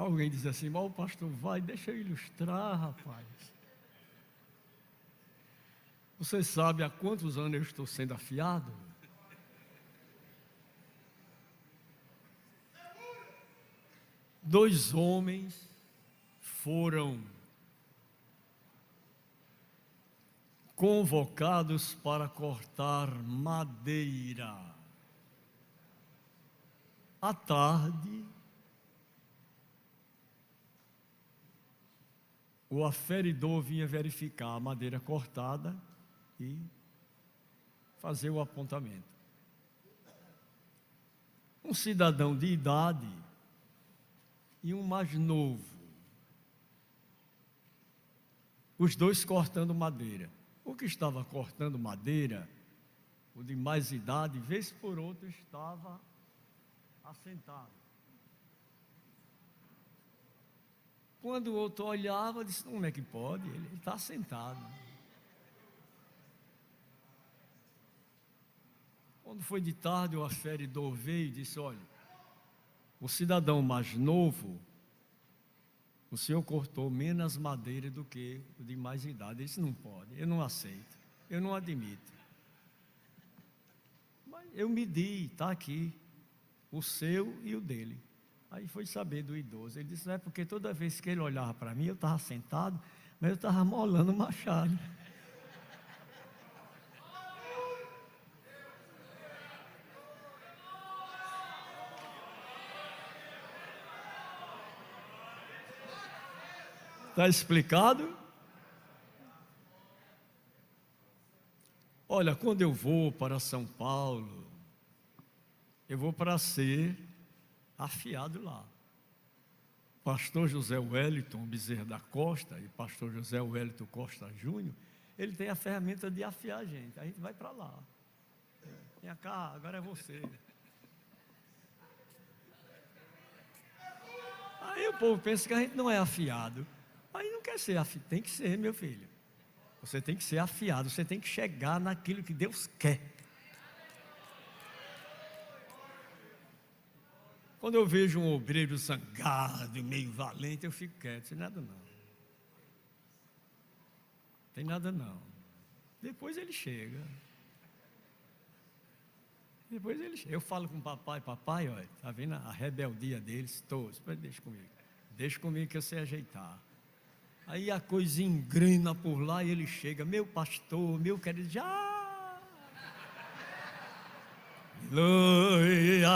Alguém diz assim, mas o pastor vai, deixa eu ilustrar, rapaz. Você sabe há quantos anos eu estou sendo afiado? Dois homens foram convocados para cortar madeira. À tarde, o aferidor vinha verificar a madeira cortada e fazer o apontamento. Um cidadão de idade e um mais novo, os dois cortando madeira. O que estava cortando madeira, o de mais idade, vez por outra estava assentado. Quando o outro olhava, disse, como é que pode? Ele está sentado. Quando foi de tarde, o aferidor veio e disse, olha, o cidadão mais novo, o senhor cortou menos madeira do que o de mais idade. Ele disse, não pode, eu não aceito, eu não admito. Mas eu medi, está aqui, o seu e o dele. Aí foi saber do idoso. Ele disse, não é porque toda vez que ele olhava para mim, eu estava sentado, mas eu estava molando o machado. Está explicado? Olha, quando eu vou para São Paulo, eu vou para ser afiado lá. Pastor José Wellington Bezerra da Costa e pastor José Wellington Costa Júnior, ele tem a ferramenta de afiar a gente vai para lá. Vem cá, agora é você. Aí o povo pensa que a gente não é afiado. Aí não quer ser afiado, tem que ser, meu filho. Você tem que ser afiado, você tem que chegar naquilo que Deus quer. Quando eu vejo um obreiro zangado e meio valente, eu fico quieto, sem nada não. Tem nada não. Depois ele chega. Eu falo com o papai, olha, está vendo a rebeldia deles todos? Deixa comigo que eu sei ajeitar. Aí a coisa engrena por lá e ele chega, meu pastor, meu querido, já. Aleluia.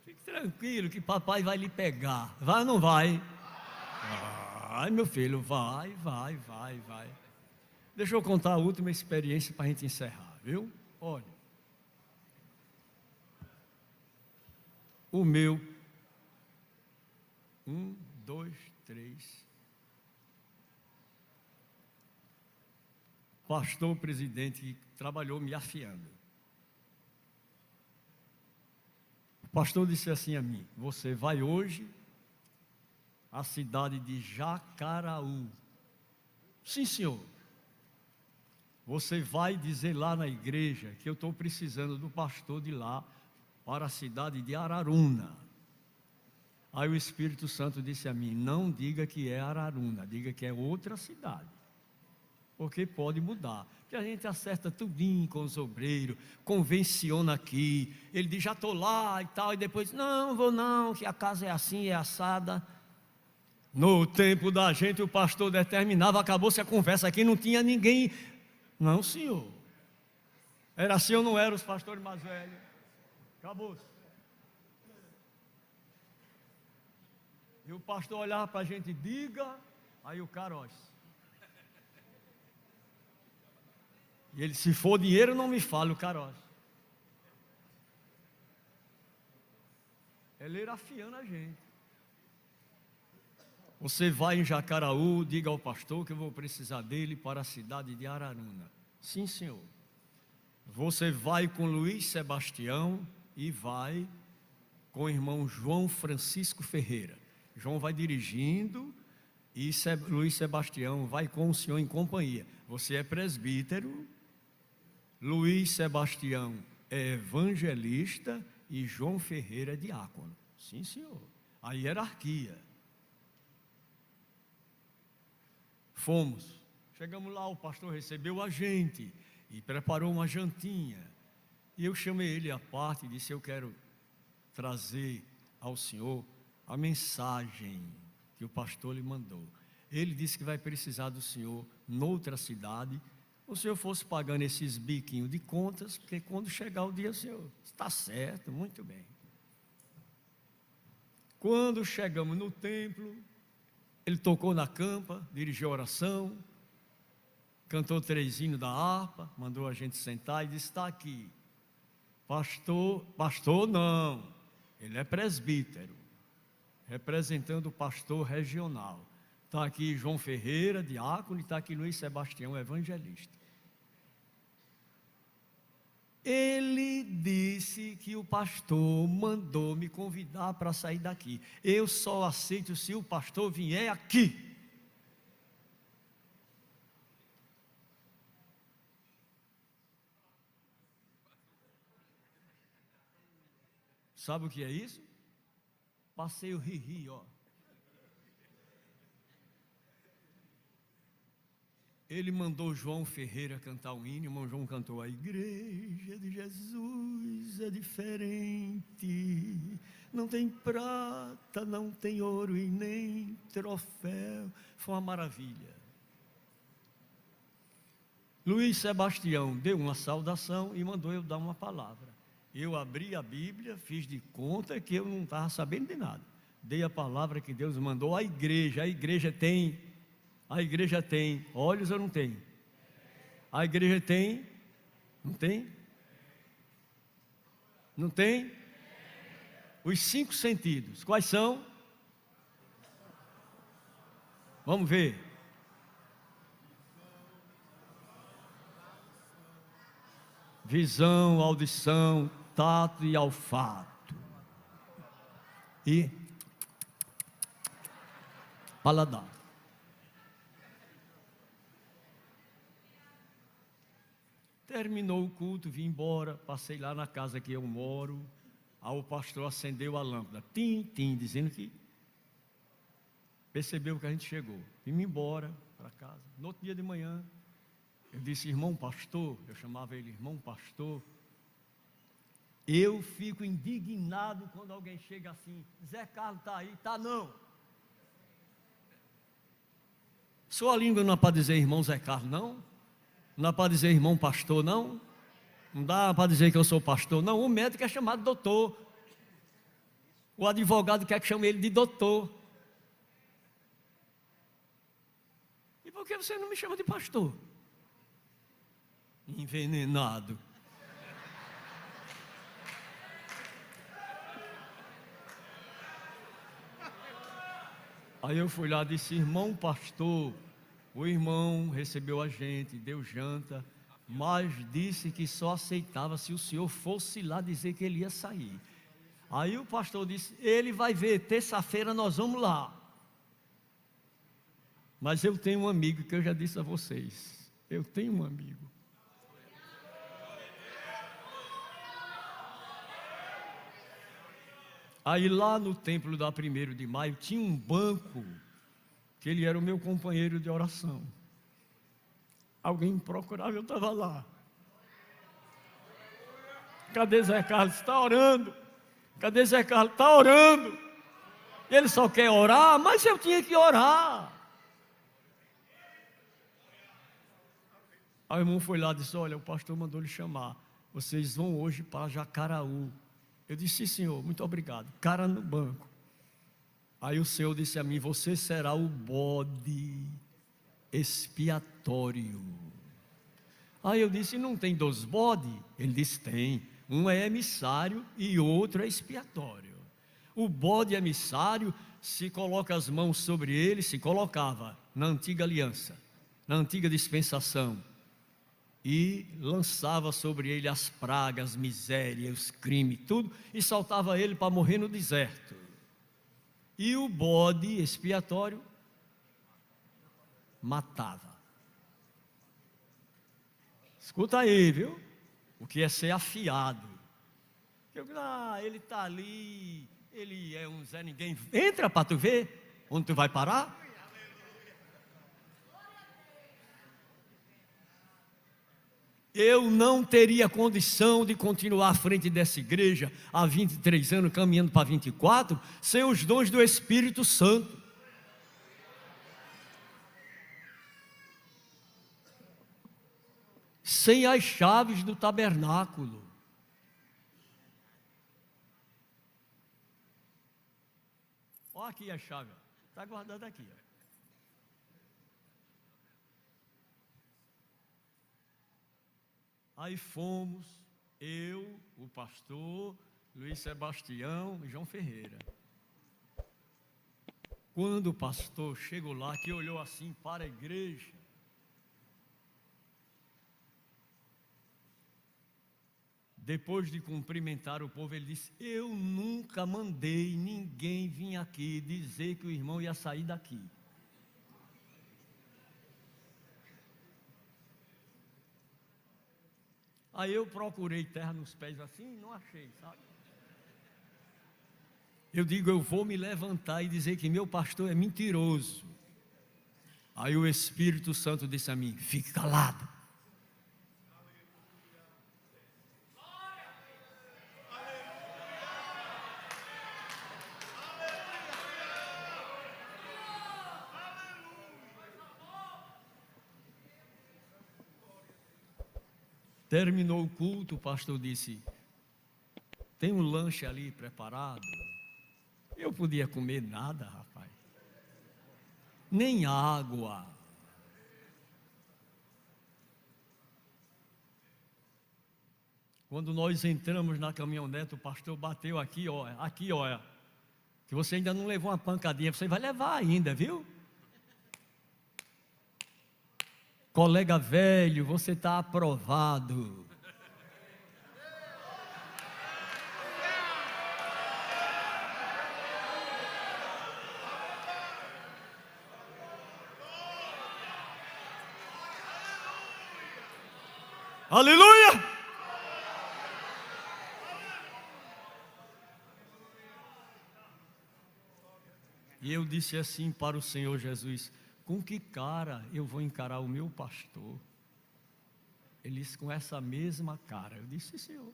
Fique tranquilo que papai vai lhe pegar. Vai ou não vai? Vai, meu filho, vai. Deixa eu contar a última experiência para a gente encerrar, viu? Olha. O meu, 1, 2, 3, pastor presidente que trabalhou me afiando. O pastor disse assim a mim, você vai hoje à cidade de Jacaraú. Sim, senhor. Você vai dizer lá na igreja que eu estou precisando do pastor de lá, para a cidade de Araruna. Aí o Espírito Santo disse a mim, não diga que é Araruna, diga que é outra cidade, porque pode mudar, que a gente acerta tudinho com os obreiros, convenciona aqui, ele diz, já estou lá e tal, e depois, não vou não, que a casa é assim, é assada. No tempo da gente, o pastor determinava, acabou-se a conversa aqui, não tinha ninguém, não senhor, era assim ou não era os pastores mais velhos? Acabou. E o pastor olhava para a gente, diga, aí o cara, olha. E ele, se for dinheiro, não me fale, o cara, olha. Ele era afiando a gente. Você vai em Jacaraú, diga ao pastor que eu vou precisar dele para a cidade de Araruna. Sim, senhor. Você vai com Luiz Sebastião e vai com o irmão João Francisco Ferreira. João vai dirigindo e Luiz Sebastião vai com o senhor em companhia. Você é presbítero, Luiz Sebastião é evangelista e João Ferreira é diácono. Sim, senhor. A hierarquia. Fomos. Chegamos lá, o pastor recebeu a gente e preparou uma jantinha. E eu chamei ele à parte e disse: eu quero trazer ao senhor a mensagem que o pastor lhe mandou. Ele disse que vai precisar do senhor noutra cidade. O senhor fosse pagando esses biquinhos de contas, porque quando chegar o dia, o senhor está certo, muito bem. Quando chegamos no templo, ele tocou na campa, dirigiu a oração, cantou 3 hinos da harpa, mandou a gente sentar e disse: está aqui. Pastor não, ele é presbítero, representando o pastor regional. Está aqui João Ferreira, diácono, e está aqui Luiz Sebastião, evangelista. Ele disse que o pastor mandou me convidar para sair daqui. Eu só aceito se o pastor vier aqui. Sabe o que é isso? Passeio ri-ri, ó. Ele mandou João Ferreira cantar um hino, o irmão João cantou: a igreja de Jesus é diferente, não tem prata, não tem ouro e nem troféu. Foi uma maravilha. Luiz Sebastião deu uma saudação e mandou eu dar uma palavra. Eu abri a Bíblia, fiz de conta que eu não estava sabendo de nada. Dei a palavra que Deus mandou à igreja. A igreja tem olhos ou não tem? A igreja tem? Não tem? Não tem? Os 5 sentidos, quais são? Vamos ver. Visão, audição, tato e olfato. E paladar. Terminou o culto, vim embora, passei lá na casa que eu moro. Aí o pastor acendeu a lâmpada, tim, dizendo que percebeu que a gente chegou. Vim embora para casa. No outro dia de manhã, eu disse: irmão pastor, eu chamava ele irmão pastor. Eu fico indignado quando alguém chega assim: Zé Carlos está aí? Está não. Sua língua não é para dizer irmão Zé Carlos, não? Não dá para dizer irmão pastor, não? Não dá para dizer que eu sou pastor, não. O médico é chamado doutor. O advogado quer que chame ele de doutor. E por que você não me chama de pastor? Envenenado. Aí eu fui lá e disse: irmão pastor. O irmão recebeu a gente, deu janta, mas disse que só aceitava se o senhor fosse lá dizer que ele ia sair. Aí o pastor disse: ele vai ver, terça-feira nós vamos lá. Mas eu tenho um amigo que eu já disse a vocês. Eu tenho um amigo. Aí lá no templo da 1º de maio tinha um banco, que ele era o meu companheiro de oração. Alguém me procurava, eu estava lá. Cadê Zé Carlos? Está orando. Cadê Zé Carlos? Está orando. Ele só quer orar, mas eu tinha que orar. Aí o irmão foi lá e disse: olha, o pastor mandou lhe chamar. Vocês vão hoje para Jacaraú. Eu disse: sim, senhor, muito obrigado. Cara no banco. Aí o Senhor disse a mim: você será o bode expiatório. Aí eu disse: não tem 2 bodes? Ele disse: tem. Um é emissário e outro é expiatório. O bode emissário, se coloca as mãos sobre ele, se colocava na antiga aliança, na antiga dispensação, e lançava sobre ele as pragas, miséria, os crimes, tudo, e soltava ele para morrer no deserto. E o bode expiatório matava. Escuta aí, viu? o que é ser afiado. Ele está ali, ele é um Zé Ninguém. Entra para tu ver onde tu vai parar. Eu não teria condição de continuar à frente dessa igreja há 23 anos, caminhando para 24, sem os dons do Espírito Santo. Sem as chaves do tabernáculo. Olha aqui a chave, está guardada aqui. Aí fomos, eu, o pastor, Luiz Sebastião e João Ferreira. Quando o pastor chegou lá, que olhou assim para a igreja, depois de cumprimentar o povo, ele disse: eu nunca mandei ninguém vir aqui dizer que o irmão ia sair daqui. Aí eu procurei terra nos pés assim, não achei, sabe? Eu digo, eu vou me levantar e dizer que meu pastor é mentiroso. Aí o Espírito Santo disse a mim: fique calado. Terminou o culto, o pastor disse: tem um lanche ali preparado. Eu podia comer nada, rapaz, nem água. Quando nós entramos na caminhonete, o pastor bateu aqui, olha, que você ainda não levou uma pancadinha, você vai levar ainda, viu? Colega velho, você está aprovado. Aleluia! E eu disse assim para o Senhor Jesus: com que cara eu vou encarar o meu pastor? Ele disse: com essa mesma cara. Eu disse: Senhor.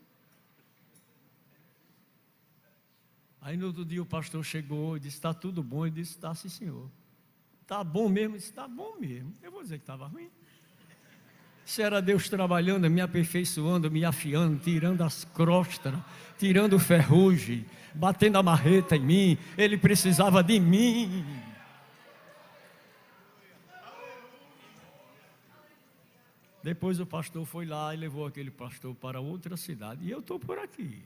Aí no outro dia o pastor chegou e disse: está tudo bom? Eu disse: está sim, senhor. Está bom mesmo? Eu disse: está bom mesmo. Eu vou dizer que estava ruim. Se era Deus trabalhando, me aperfeiçoando, me afiando, tirando as crostas, tirando o ferrugem, batendo a marreta em mim. Ele precisava de mim. Depois o pastor foi lá e levou aquele pastor para outra cidade. E eu estou por aqui.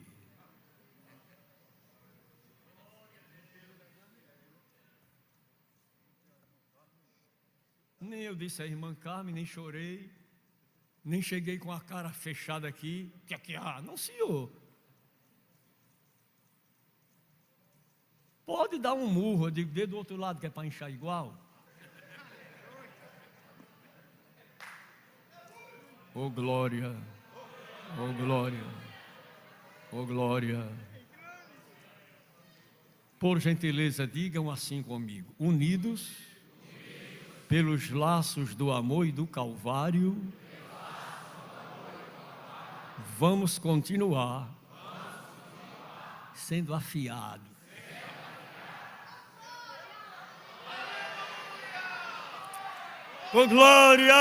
Nem eu disse à irmã Carmen, nem chorei, nem cheguei com a cara fechada aqui. Não, senhor. Pode dar um murro, eu digo, dê do outro lado que é para inchar igual. Oh glória, oh glória, oh glória. Por gentileza, digam assim comigo: unidos pelos laços do amor e do Calvário, vamos continuar sendo afiados. Oh glória!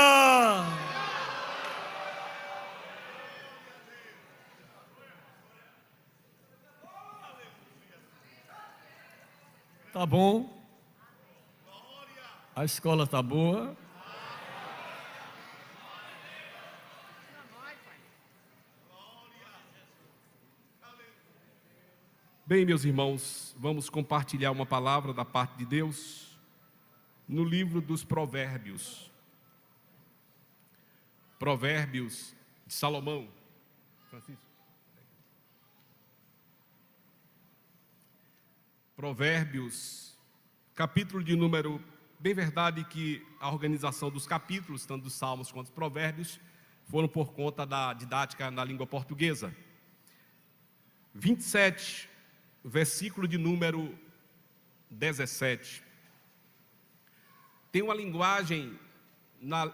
Tá bom? A escola tá boa? Bem, meus irmãos, vamos compartilhar uma palavra da parte de Deus no livro dos Provérbios. Provérbios de Salomão. Francisco. Provérbios, capítulo de número, bem verdade que a organização dos capítulos, tanto dos Salmos quanto dos Provérbios, foram por conta da didática na língua portuguesa. 27, versículo de número 17. Tem uma linguagem, na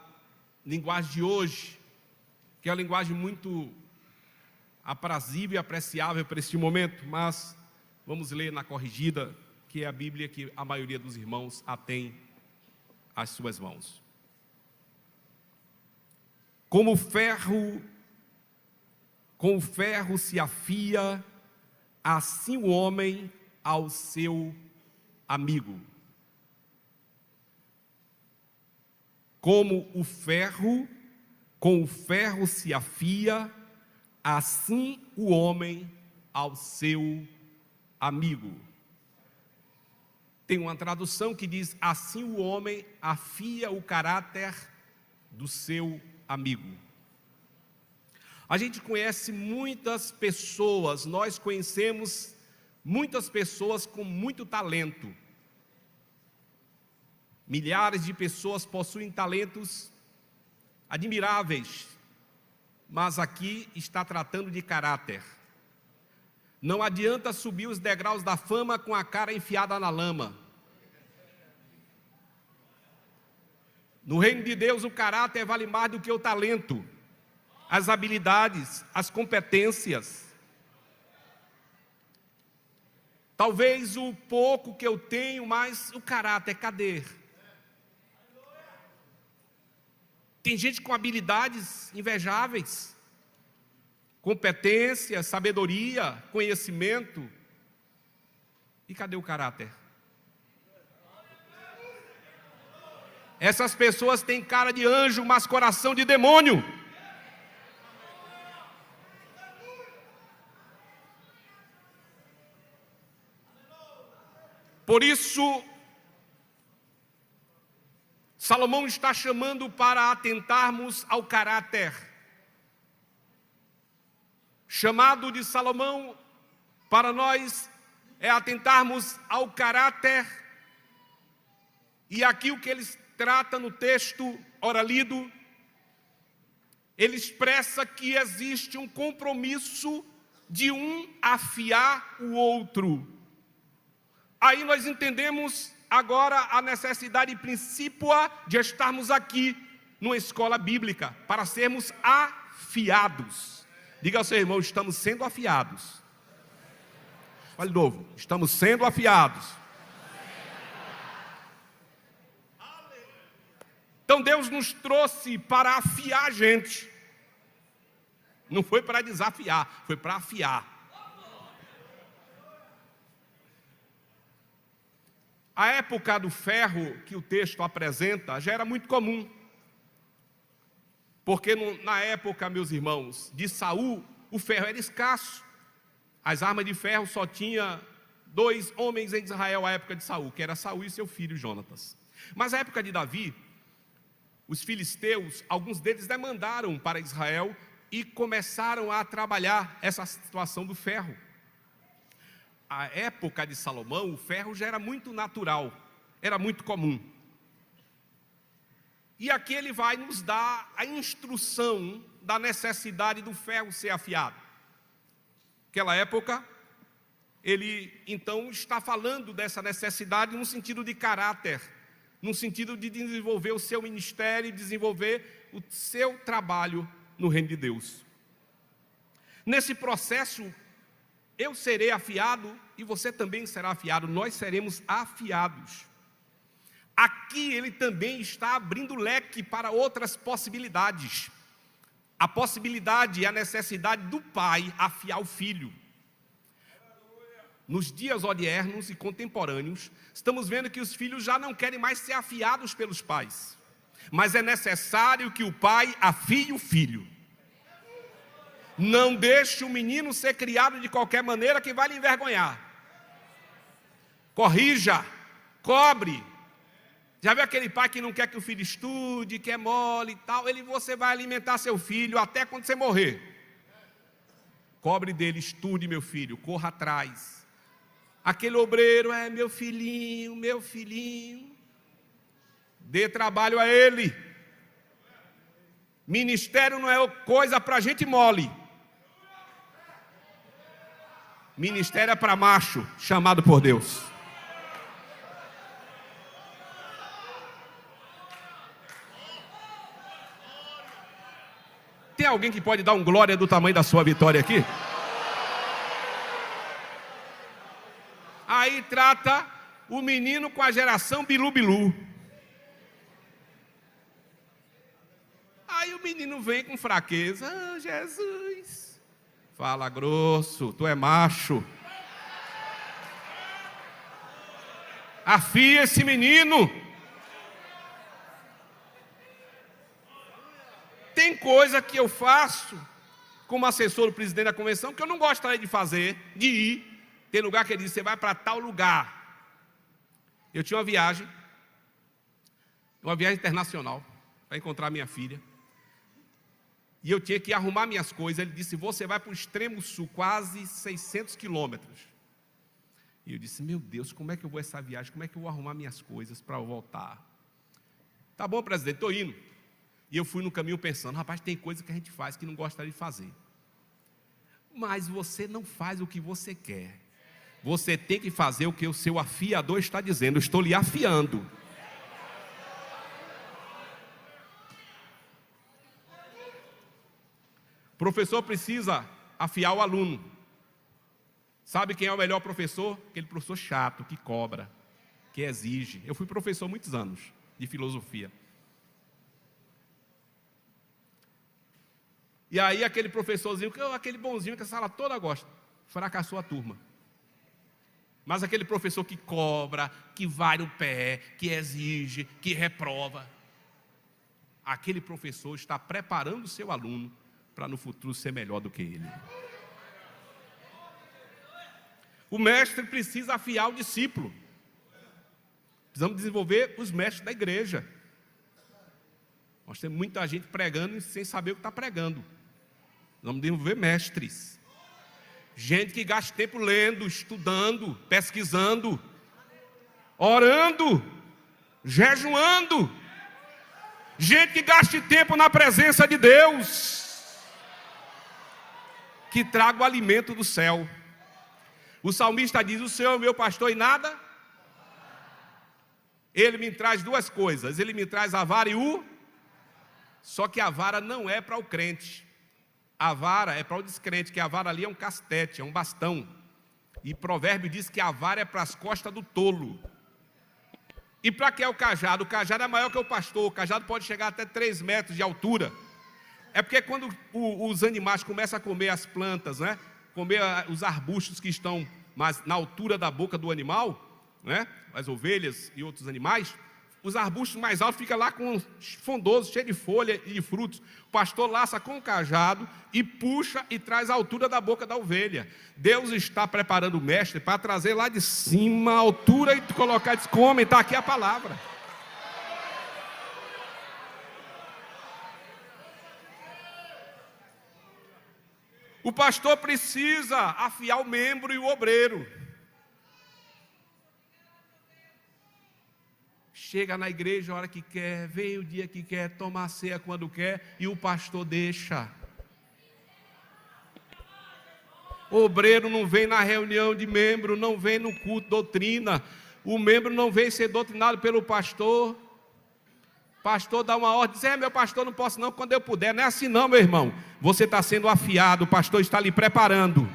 linguagem de hoje, que é uma linguagem muito aprazível e apreciável para este momento, mas vamos ler na corrigida, que é a Bíblia que a maioria dos irmãos a tem às suas mãos. Com o ferro se afia, assim o homem ao seu amigo. Com o ferro se afia, assim o homem ao seu amigo. Tem uma tradução que diz: assim o homem afia o caráter do seu amigo. A gente conhece muitas pessoas, nós conhecemos muitas pessoas com muito talento. Milhares de pessoas possuem talentos admiráveis, mas aqui está tratando de caráter. Não adianta subir os degraus da fama com a cara enfiada na lama. No reino de Deus, o caráter vale mais do que o talento, as habilidades, as competências. Talvez o pouco que eu tenho, mas o caráter, cadê? Tem gente com habilidades invejáveis, competência, sabedoria, conhecimento. E cadê o caráter? Essas pessoas têm cara de anjo, mas coração de demônio. Por isso, Salomão está chamando para atentarmos ao caráter. Chamado de Salomão para nós é atentarmos ao caráter. E aqui o que ele trata no texto ora lido, ele expressa que existe um compromisso de um afiar o outro. Aí nós entendemos agora a necessidade principal de estarmos aqui numa escola bíblica, para sermos afiados. Diga ao seu irmão: estamos sendo afiados. Olha de novo: estamos sendo afiados. Então Deus nos trouxe para afiar a gente. Não foi para desafiar, foi para afiar. A época do ferro que o texto apresenta já era muito comum. Porque na época, meus irmãos, de Saul, o ferro era escasso. As armas de ferro só tinha 2 homens em Israel à época de Saul, que era Saul e seu filho Jonatas. Mas à época de Davi, os filisteus, alguns deles demandaram para Israel e começaram a trabalhar essa situação do ferro. A época de Salomão, o ferro já era muito natural, era muito comum. E aqui ele vai nos dar a instrução da necessidade do ferro ser afiado. Naquela época, ele então está falando dessa necessidade no sentido de caráter, no sentido de desenvolver o seu ministério e desenvolver o seu trabalho no reino de Deus. Nesse processo, eu serei afiado e você também será afiado, nós seremos afiados. Aqui ele também está abrindo leque para outras possibilidades. A possibilidade e a necessidade do pai afiar o filho. Nos dias odiernos e contemporâneos, estamos vendo que os filhos já não querem mais ser afiados pelos pais. Mas é necessário que o pai afie o filho. Não deixe o menino ser criado de qualquer maneira que vai lhe envergonhar. Corrija, cobre. Já viu aquele pai que não quer que o filho estude, que é mole e tal? Você vai alimentar seu filho até quando você morrer. Cobre dele: estude, meu filho, corra atrás. Aquele obreiro: é meu filhinho, meu filhinho. Dê trabalho a ele. Ministério não é coisa para gente mole. Ministério é para macho, chamado por Deus. Tem alguém que pode dar um glória do tamanho da sua vitória aqui? Aí trata o menino com a geração bilu-bilu. Aí o menino vem com fraqueza. Ah, Jesus, fala grosso, tu é macho. Afia esse menino. Tem coisa que eu faço como assessor do presidente da convenção que eu não gostaria de fazer, de ir. Tem lugar que ele diz, você vai para tal lugar. Eu tinha uma viagem internacional, para encontrar minha filha. E eu tinha que arrumar minhas coisas. Ele disse, você vai para o extremo sul, quase 600 quilômetros. E eu disse, meu Deus, como é que eu vou essa viagem? Como é que eu vou arrumar minhas coisas para voltar? Tá bom, presidente, estou indo. E eu fui no caminho pensando, rapaz, tem coisa que a gente faz que não gostaria de fazer. Mas você não faz o que você quer. Você tem que fazer o que o seu afiador está dizendo. Eu estou lhe afiando. O professor precisa afiar o aluno. Sabe quem é o melhor professor? Aquele professor chato, que cobra, que exige. Eu fui professor há muitos anos de filosofia. E aí aquele professorzinho, aquele bonzinho que a sala toda gosta, fracassou a turma. Mas aquele professor que cobra, que vai no pé, que exige, que reprova, aquele professor está preparando o seu aluno para no futuro ser melhor do que ele. O mestre precisa afiar o discípulo. Precisamos desenvolver os mestres da igreja. Nós temos muita gente pregando sem saber o que está pregando. Vamos desenvolver mestres. Gente que gasta tempo lendo, estudando, pesquisando, orando, jejuando. Gente que gaste tempo na presença de Deus, que traga o alimento do céu. O salmista diz, o Senhor é o meu pastor e nada. Ele me traz duas coisas, ele me traz a vara e o... Só que a vara não é para o crente. A vara é para o descrente, que a vara ali é um castete, é um bastão. E provérbio diz que a vara é para as costas do tolo. E para que é o cajado? O cajado é maior que o pastor, o cajado pode chegar até 3 metros de altura. É porque quando os animais começam a comer as plantas, né? Comer os arbustos que estão mais na altura da boca do animal, né? As ovelhas e outros animais, os arbustos mais altos ficam lá com frondosos, cheios de folha e de frutos. O pastor laça com o cajado e puxa e traz a altura da boca da ovelha. Deus está preparando o mestre para trazer lá de cima a altura e colocar, diz, come, está aqui a palavra. O pastor precisa afiar o membro e o obreiro. Chega na igreja a hora que quer, vem o dia que quer, toma a ceia quando quer, e o pastor deixa. O obreiro não vem na reunião de membro, não vem no culto doutrina. O membro não vem ser doutrinado pelo pastor. O pastor dá uma ordem, diz, meu pastor, não posso não, quando eu puder. Não é assim não, meu irmão. Você está sendo afiado, o pastor está lhe preparando.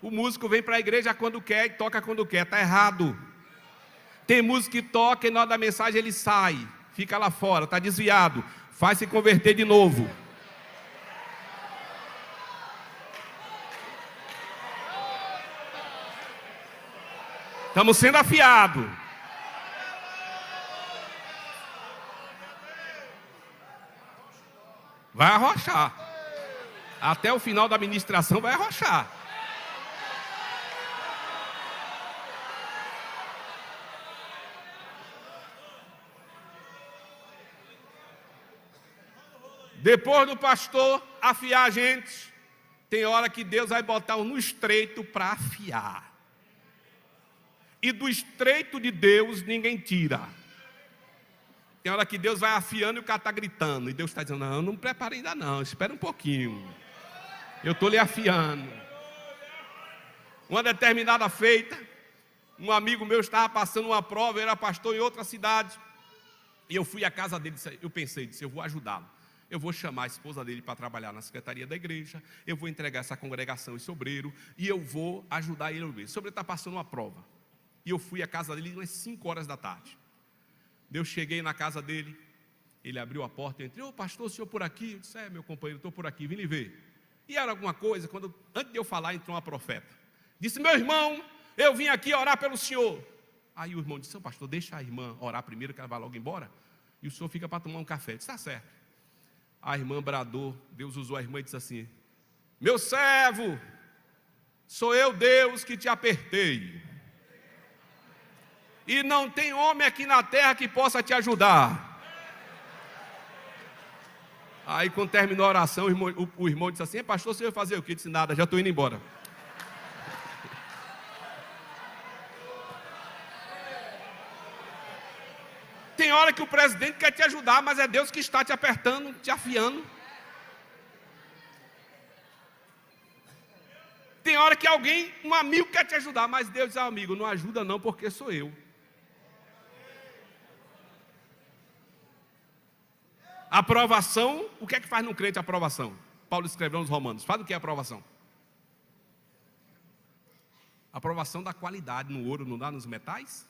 O músico vem para a igreja quando quer e toca quando quer, está errado. Tem músico que toca e na hora da mensagem ele sai, fica lá fora, está desviado, faz se converter de novo. Estamos sendo afiados. Vai arrochar. Até o final da ministração vai arrochar. Depois do pastor afiar a gente, tem hora que Deus vai botar no estreito para afiar. E do estreito de Deus ninguém tira. Tem hora que Deus vai afiando e o cara está gritando. E Deus está dizendo, não, não prepara ainda não, espera um pouquinho. Eu estou lhe afiando. Uma determinada feita, um amigo meu estava passando uma prova, eu era pastor em outra cidade. E eu fui à casa dele, eu pensei, eu vou ajudá-lo. Eu vou chamar a esposa dele para trabalhar na secretaria da igreja, eu vou entregar essa congregação esse obreiro, e eu vou ajudar ele a obreiro. Esse obreiro está passando uma prova. E eu fui à casa dele umas 5 horas da tarde. Eu cheguei na casa dele, ele abriu a porta, eu entrei, ô pastor, o senhor por aqui? Eu disse, meu companheiro, estou por aqui, vim lhe ver. E era alguma coisa, antes de eu falar, entrou uma profeta. Disse, meu irmão, eu vim aqui orar pelo senhor. Aí o irmão disse, pastor, deixa a irmã orar primeiro, que ela vai logo embora, e o senhor fica para tomar um café. Eu disse, está certo. A irmã bradou, Deus usou a irmã e disse assim, meu servo, sou eu Deus que te apertei. E não tem homem aqui na terra que possa te ajudar. Aí quando terminou a oração, o irmão disse assim, pastor, você vai fazer o quê? Eu disse, nada, já estou indo embora. Tem hora que o presidente quer te ajudar, mas é Deus que está te apertando, te afiando. Tem hora que um amigo quer te ajudar, mas Deus diz, amigo, não ajuda não, porque sou eu. Aprovação, o que é que faz no crente a aprovação? Paulo escreveu nos Romanos, faz o que é aprovação? Aprovação da qualidade no ouro, não dá nos metais?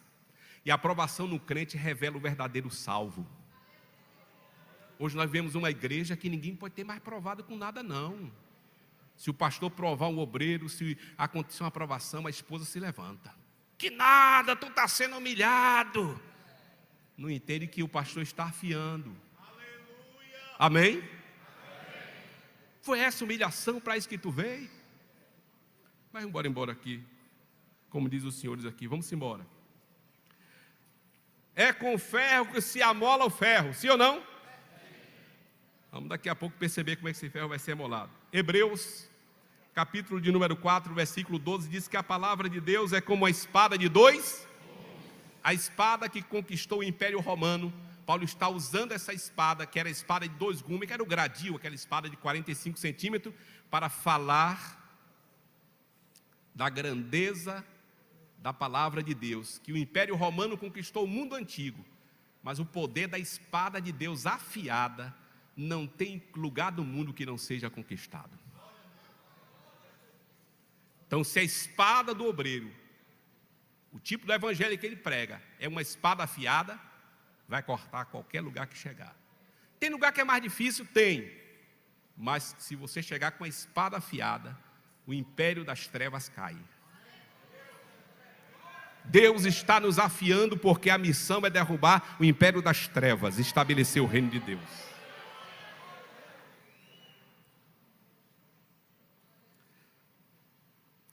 E a aprovação no crente revela o verdadeiro salvo. Hoje nós vemos uma igreja que ninguém pode ter mais provado com nada não. Se o pastor provar um obreiro, se acontecer uma aprovação, a esposa se levanta. Que nada, tu está sendo humilhado. Não entende que o pastor está afiando. Amém? Amém? Foi essa humilhação para isso que tu veio? Mas embora aqui. Como diz os senhores aqui, vamos embora. É com ferro que se amola o ferro, sim ou não? Vamos daqui a pouco perceber como é que esse ferro vai ser amolado. Hebreus, capítulo de número 4, versículo 12, diz que a palavra de Deus é como a espada de dois. A espada que conquistou o Império Romano. Paulo está usando essa espada, que era a espada de 2 gumes, que era o gradil, aquela espada de 45 centímetros, para falar da grandeza da palavra de Deus, que o Império Romano conquistou o mundo antigo, mas o poder da espada de Deus afiada não tem lugar do mundo que não seja conquistado. Então, se a espada do obreiro, o tipo do evangelho que ele prega, é uma espada afiada, vai cortar qualquer lugar que chegar. Tem lugar que é mais difícil? Tem. Mas se você chegar com a espada afiada, o império das trevas cai. Deus está nos afiando porque a missão é derrubar o império das trevas, estabelecer o reino de Deus.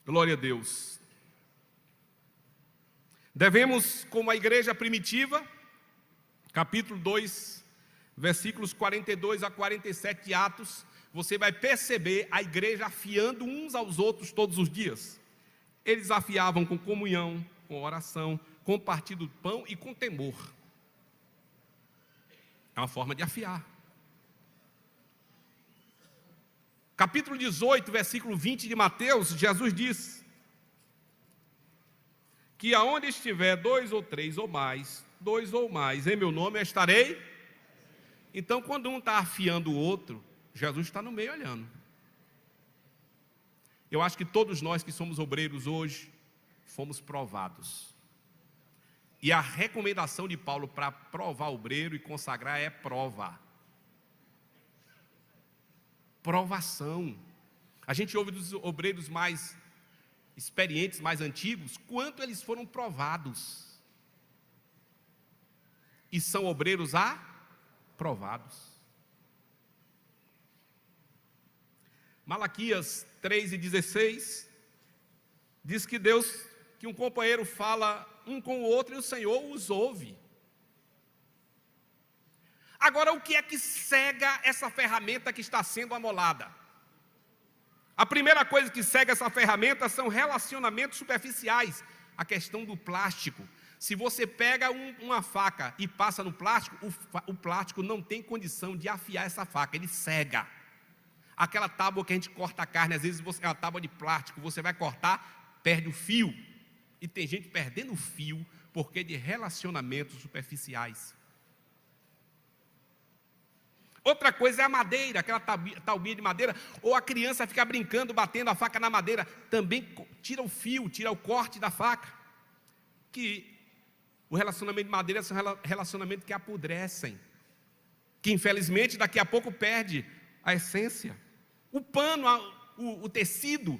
Glória a Deus. Devemos, como a igreja primitiva, capítulo 2, versículos 42 a 47 de Atos, você vai perceber a igreja afiando uns aos outros todos os dias. Eles afiavam com comunhão, com oração, com partir do pão e com temor. É uma forma de afiar. Capítulo 18, versículo 20 de Mateus, Jesus diz que aonde estiver 2 ou 3 ou mais, 2 ou mais, em meu nome eu estarei. Então, quando um está afiando o outro, Jesus está no meio olhando. Eu acho que todos nós que somos obreiros hoje, fomos provados. E a recomendação de Paulo para provar o obreiro e consagrar é prova. Provação. A gente ouve dos obreiros mais experientes, mais antigos, quanto eles foram provados. E são obreiros aprovados. Malaquias 3:16 diz que que um companheiro fala um com o outro e o Senhor os ouve. Agora, o que é que cega essa ferramenta que está sendo amolada? A primeira coisa que cega essa ferramenta são relacionamentos superficiais. A questão do plástico. Se você pega uma faca e passa no plástico, o plástico não tem condição de afiar essa faca, ele cega. Aquela tábua que a gente corta a carne, às vezes é uma tábua de plástico, você vai cortar, perde o fio. E tem gente perdendo o fio porque de relacionamentos superficiais. Outra coisa é a madeira, aquela taubinha de madeira, ou a criança fica brincando, batendo a faca na madeira, também tira o fio, tira o corte da faca. Que o relacionamento de madeira são relacionamentos que apodrecem, que infelizmente daqui a pouco perde a essência. O pano, o tecido,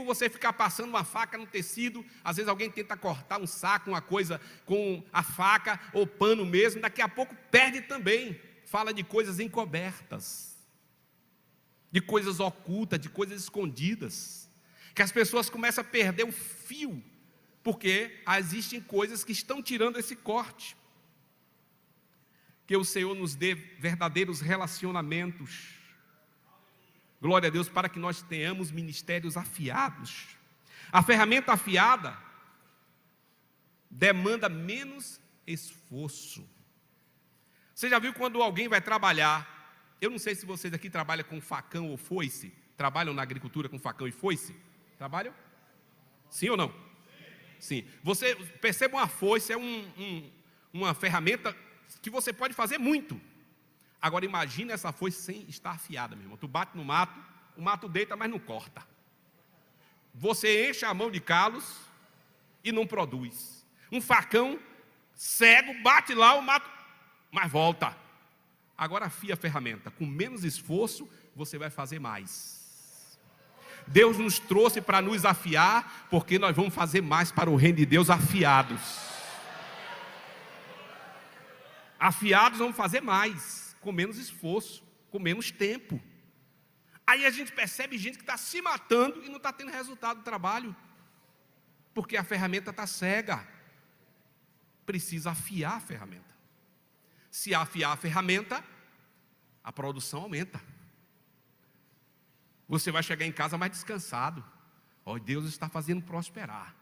você ficar passando uma faca no tecido, às vezes alguém tenta cortar um saco, uma coisa com a faca ou pano mesmo, daqui a pouco perde também. Fala de coisas encobertas, de coisas ocultas, de coisas escondidas, que as pessoas começam a perder o fio, porque existem coisas que estão tirando esse corte. Que o Senhor nos dê verdadeiros relacionamentos, glória a Deus, para que nós tenhamos ministérios afiados. A ferramenta afiada demanda menos esforço. Você já viu quando alguém vai trabalhar? Eu não sei se vocês aqui trabalham com facão ou foice. Trabalham na agricultura com facão e foice? Trabalham? Sim ou não? Sim. Você perceba, uma foice é uma ferramenta que você pode fazer muito. Agora imagine essa foice sem estar afiada, meu irmão. Tu bate no mato, o mato deita, mas não corta. Você enche a mão de calos e não produz. Um facão cego, bate lá, o mato, mas volta. Agora afia a ferramenta. Com menos esforço, você vai fazer mais. Deus nos trouxe para nos afiar, porque nós vamos fazer mais para o reino de Deus afiados. Afiados vamos fazer mais, com menos esforço, com menos tempo. Aí a gente percebe gente que está se matando e não está tendo resultado do trabalho, porque a ferramenta está cega. Precisa afiar a ferramenta. Se afiar a ferramenta, a produção aumenta. Você vai chegar em casa mais descansado. Ó, Deus está fazendo prosperar.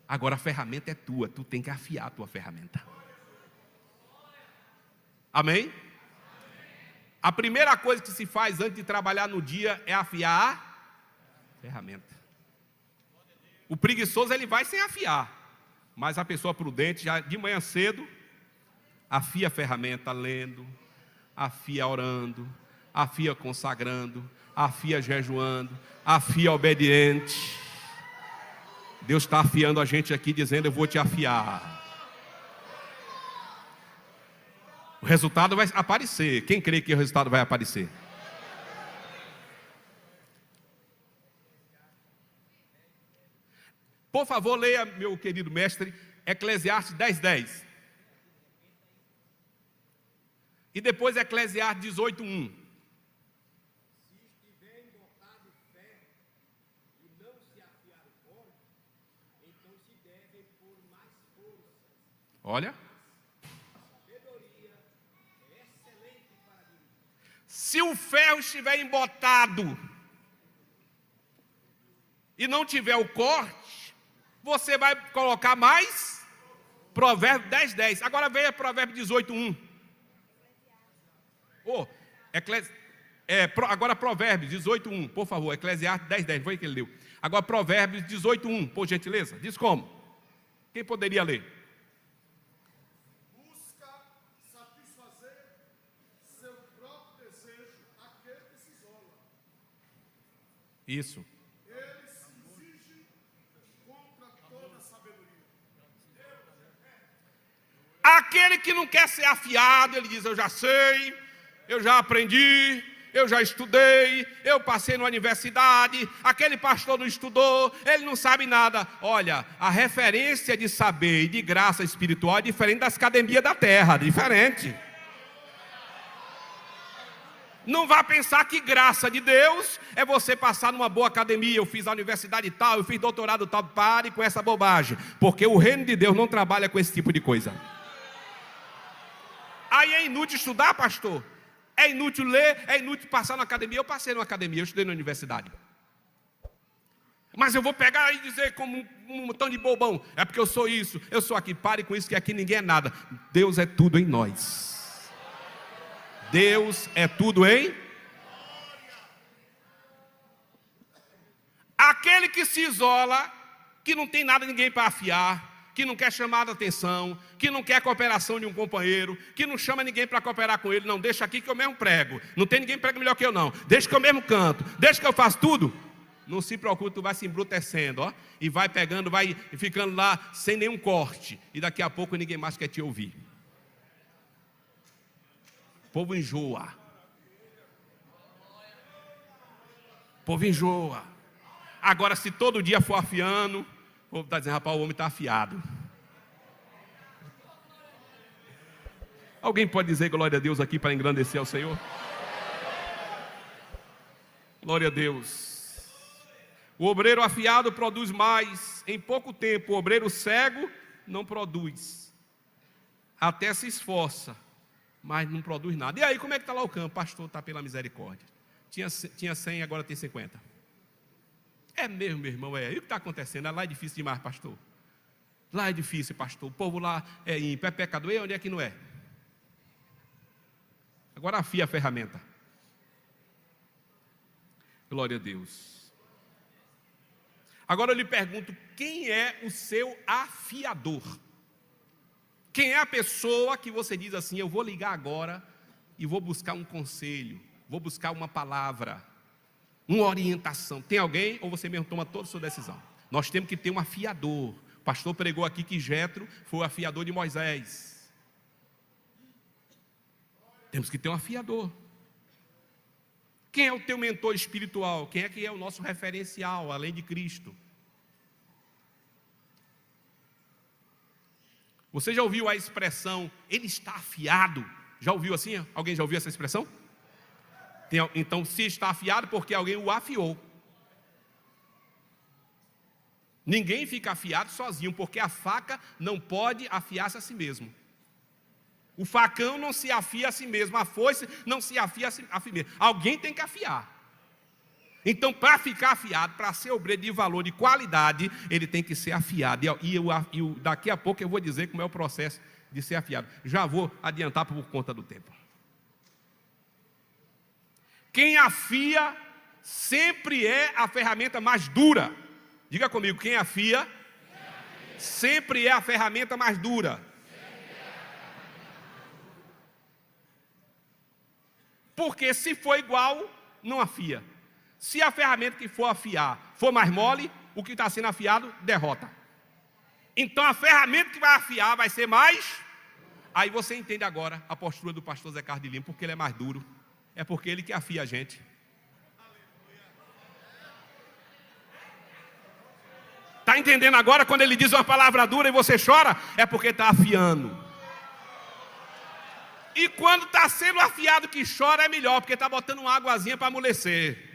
Agora a ferramenta é tua, tu tem que afiar a tua ferramenta. Amém? A primeira coisa que se faz antes de trabalhar no dia é afiar a ferramenta. O preguiçoso ele vai sem afiar, mas a pessoa prudente já de manhã cedo afia a ferramenta lendo, afia orando, afia consagrando, afia jejuando, afia obediente. Deus está afiando a gente aqui dizendo: eu vou te afiar. O resultado vai aparecer. Quem crê que o resultado vai aparecer? Por favor, leia, meu querido mestre, Eclesiastes 10:10. E depois Eclesiastes 18:1. Olha. Se o ferro estiver embotado e não tiver o corte, você vai colocar mais. Provérbio 10:10. Agora veja Provérbio 18:1. Agora Provérbios 18:1, por favor. Eclesiastes 10:10, foi que ele leu. Agora Provérbios 18:1, por gentileza. Diz como? Quem poderia ler? Busca satisfazer seu próprio desejo aquele que se isola. Isso. Ele se exige contra toda sabedoria. Aquele que não quer ser afiado, ele diz: eu já sei, eu já aprendi, eu já estudei, eu passei na universidade, aquele pastor não estudou, ele não sabe nada. Olha, a referência de saber e de graça espiritual é diferente das academias da terra, diferente. Não vá pensar que graça de Deus é você passar numa boa academia. Eu fiz a universidade tal, eu fiz doutorado tal. Pare com essa bobagem, porque o reino de Deus não trabalha com esse tipo de coisa. Aí é inútil estudar, pastor? É inútil ler? É inútil passar na academia? Eu passei na academia, eu estudei na universidade. Mas eu vou pegar e dizer como um montão de bobão, é porque eu sou isso, eu sou aqui. Pare com isso, que aqui ninguém é nada. Deus é tudo em nós. Deus é tudo em... Aquele que se isola, que não tem nada, ninguém para afiar, que não quer chamar a atenção, que não quer a cooperação de um companheiro, que não chama ninguém para cooperar com ele. Não, deixa aqui que eu mesmo prego. Não tem ninguém que prega melhor que eu não. Deixa que eu mesmo canto. Deixa que eu faço tudo. Não se preocupe, tu vai se embrutecendo, ó, e vai pegando, vai ficando lá sem nenhum corte. E daqui a pouco ninguém mais quer te ouvir. O povo enjoa. O povo enjoa. Agora, se todo dia for afiando, o povo está dizendo, rapaz, o homem está afiado. Alguém pode dizer glória a Deus aqui para engrandecer ao Senhor? Glória a Deus. O obreiro afiado produz mais em pouco tempo. O obreiro cego não produz. Até se esforça, mas não produz nada. E aí, como é que está lá o campo? Pastor, está pela misericórdia. Tinha 100, agora tem 50. É mesmo, meu irmão, é. E o que está acontecendo? Lá é difícil demais, pastor. Lá é difícil, pastor. O povo lá é ímpio, é pecador. E onde é que não é? Agora afia a ferramenta. Glória a Deus. Agora eu lhe pergunto, quem é o seu afiador? Quem é a pessoa que você diz assim, eu vou ligar agora e vou buscar um conselho, vou buscar uma palavra, uma orientação? Tem alguém ou você mesmo toma toda a sua decisão? Nós temos que ter um afiador. O pastor pregou aqui que Jetro foi o afiador de Moisés. Temos que ter um afiador. Quem é o teu mentor espiritual? Quem é que é o nosso referencial, além de Cristo? Você já ouviu a expressão, ele está afiado? Já ouviu assim? Alguém já ouviu essa expressão? Então, se está afiado, porque alguém o afiou. Ninguém fica afiado sozinho, porque a faca não pode afiar-se a si mesmo. O facão não se afia a si mesmo, a foice não se afia a si mesmo. Alguém tem que afiar. Então, para ficar afiado, para ser obreiro de valor, de qualidade, ele tem que ser afiado. E daqui a pouco eu vou dizer como é o processo de ser afiado. Já vou adiantar por conta do tempo. Quem afia sempre é a ferramenta mais dura. Diga comigo, quem afia sempre é a ferramenta mais dura. Porque se for igual, não afia. Se a ferramenta que for afiar for mais mole, o que está sendo afiado, derrota. Então a ferramenta que vai afiar vai ser mais... Aí você entende agora a postura do pastor Zé Carlos de Lima, porque ele é mais duro. É porque ele que afia a gente. Está entendendo agora quando ele diz uma palavra dura e você chora? É porque está afiando. E quando está sendo afiado que chora é melhor, porque está botando uma águazinha para amolecer.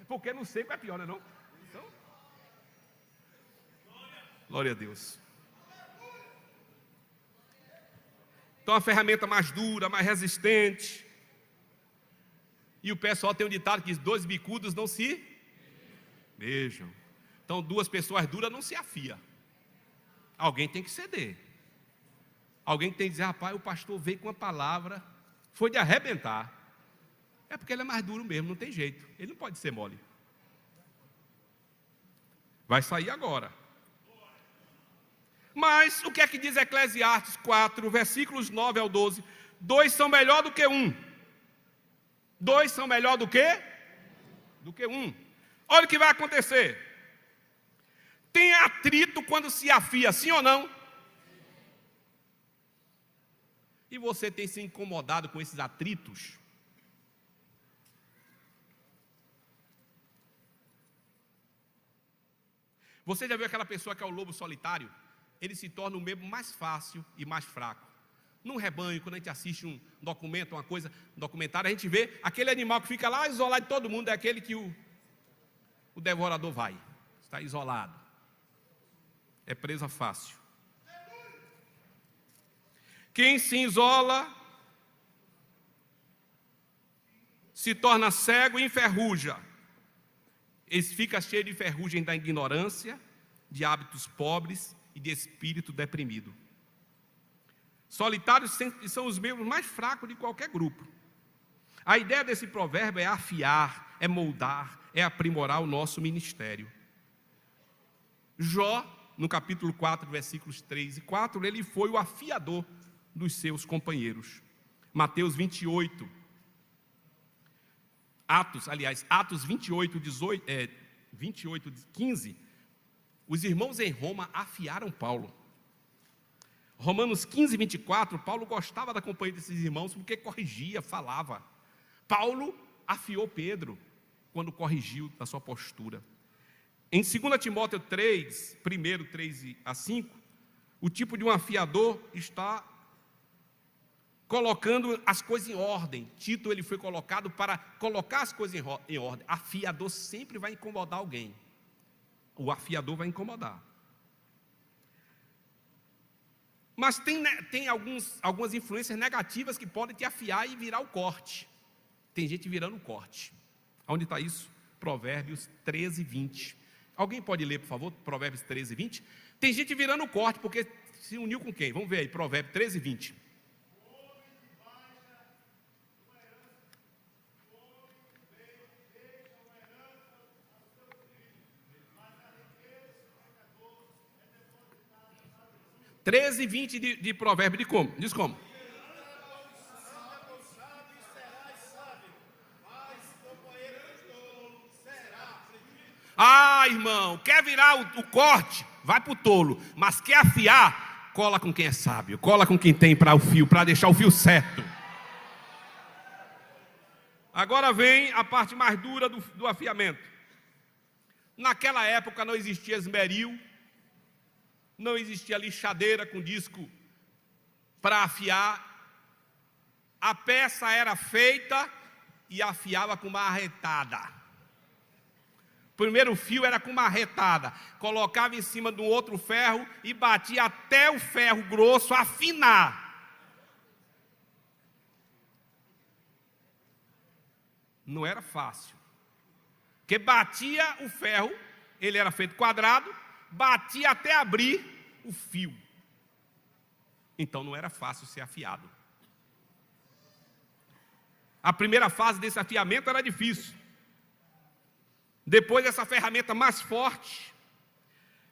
Porque não sei qual é pior, não é? Então, glória a Deus. Então a ferramenta mais dura, mais resistente. E o pessoal tem um ditado que diz, 2 bicudos não se beijam. Então 2 pessoas duras não se afia. Alguém tem que ceder. Alguém tem que dizer, rapaz, o pastor veio com uma palavra, foi de arrebentar. É porque ele é mais duro mesmo, não tem jeito. Ele não pode ser mole. Vai sair agora. Mas o que é que diz Eclesiastes 4, versículos 9 ao 12? 2 são melhor do que 1. 2 são melhor do que? Do que 1. Olha o que vai acontecer. Tem atrito quando se afia, sim ou não? E você tem se incomodado com esses atritos? Você já viu aquela pessoa que é o lobo solitário? Ele se torna o membro mais fácil e mais fraco. Num rebanho, quando a gente assiste um documento, uma coisa, um documentário, a gente vê aquele animal que fica lá isolado de todo mundo, é aquele que o devorador vai. Está isolado. É presa fácil. Quem se isola se torna cego e enferruja. Ele fica cheio de ferrugem da ignorância, de hábitos pobres e de espírito deprimido. Solitários são os membros mais fracos de qualquer grupo. A ideia desse provérbio é afiar, é moldar, é aprimorar o nosso ministério. Jó, no capítulo 4, versículos 3 e 4, ele foi o afiador dos seus companheiros. Mateus 28, Atos 28, 15, os irmãos em Roma afiaram Paulo. Romanos 15, 24, Paulo gostava da companhia desses irmãos porque corrigia, falava. Paulo afiou Pedro quando corrigiu a sua postura. Em 2 Timóteo 3, 3 a 5, o tipo de um afiador está colocando as coisas em ordem. Tito, ele foi colocado para colocar as coisas em ordem. Afiador sempre vai incomodar alguém. O afiador vai incomodar. Mas tem algumas influências negativas que podem te afiar e virar o corte. Tem gente virando o corte. Onde está isso? Provérbios 13, 20. Alguém pode ler, por favor, Provérbios 13, 20? Tem gente virando o corte, porque se uniu com quem? Vamos ver aí, Provérbios 13, 20. Treze, 20 de provérbio, de como? Diz como? Ah, irmão, quer virar o corte? Vai para o tolo. Mas quer afiar? Cola com quem é sábio. Cola com quem tem para o fio, para deixar o fio certo. Agora vem a parte mais dura do afiamento. Naquela época não existia esmeril, não existia lixadeira com disco para afiar. A peça era feita e afiava com marretada. O primeiro fio era com marretada. Colocava em cima de um outro ferro e batia até o ferro grosso afinar. Não era fácil. Porque batia o ferro, ele era feito quadrado, batia até abrir o fio. Então não era fácil ser afiado. A primeira fase desse afiamento era difícil. Depois essa ferramenta mais forte,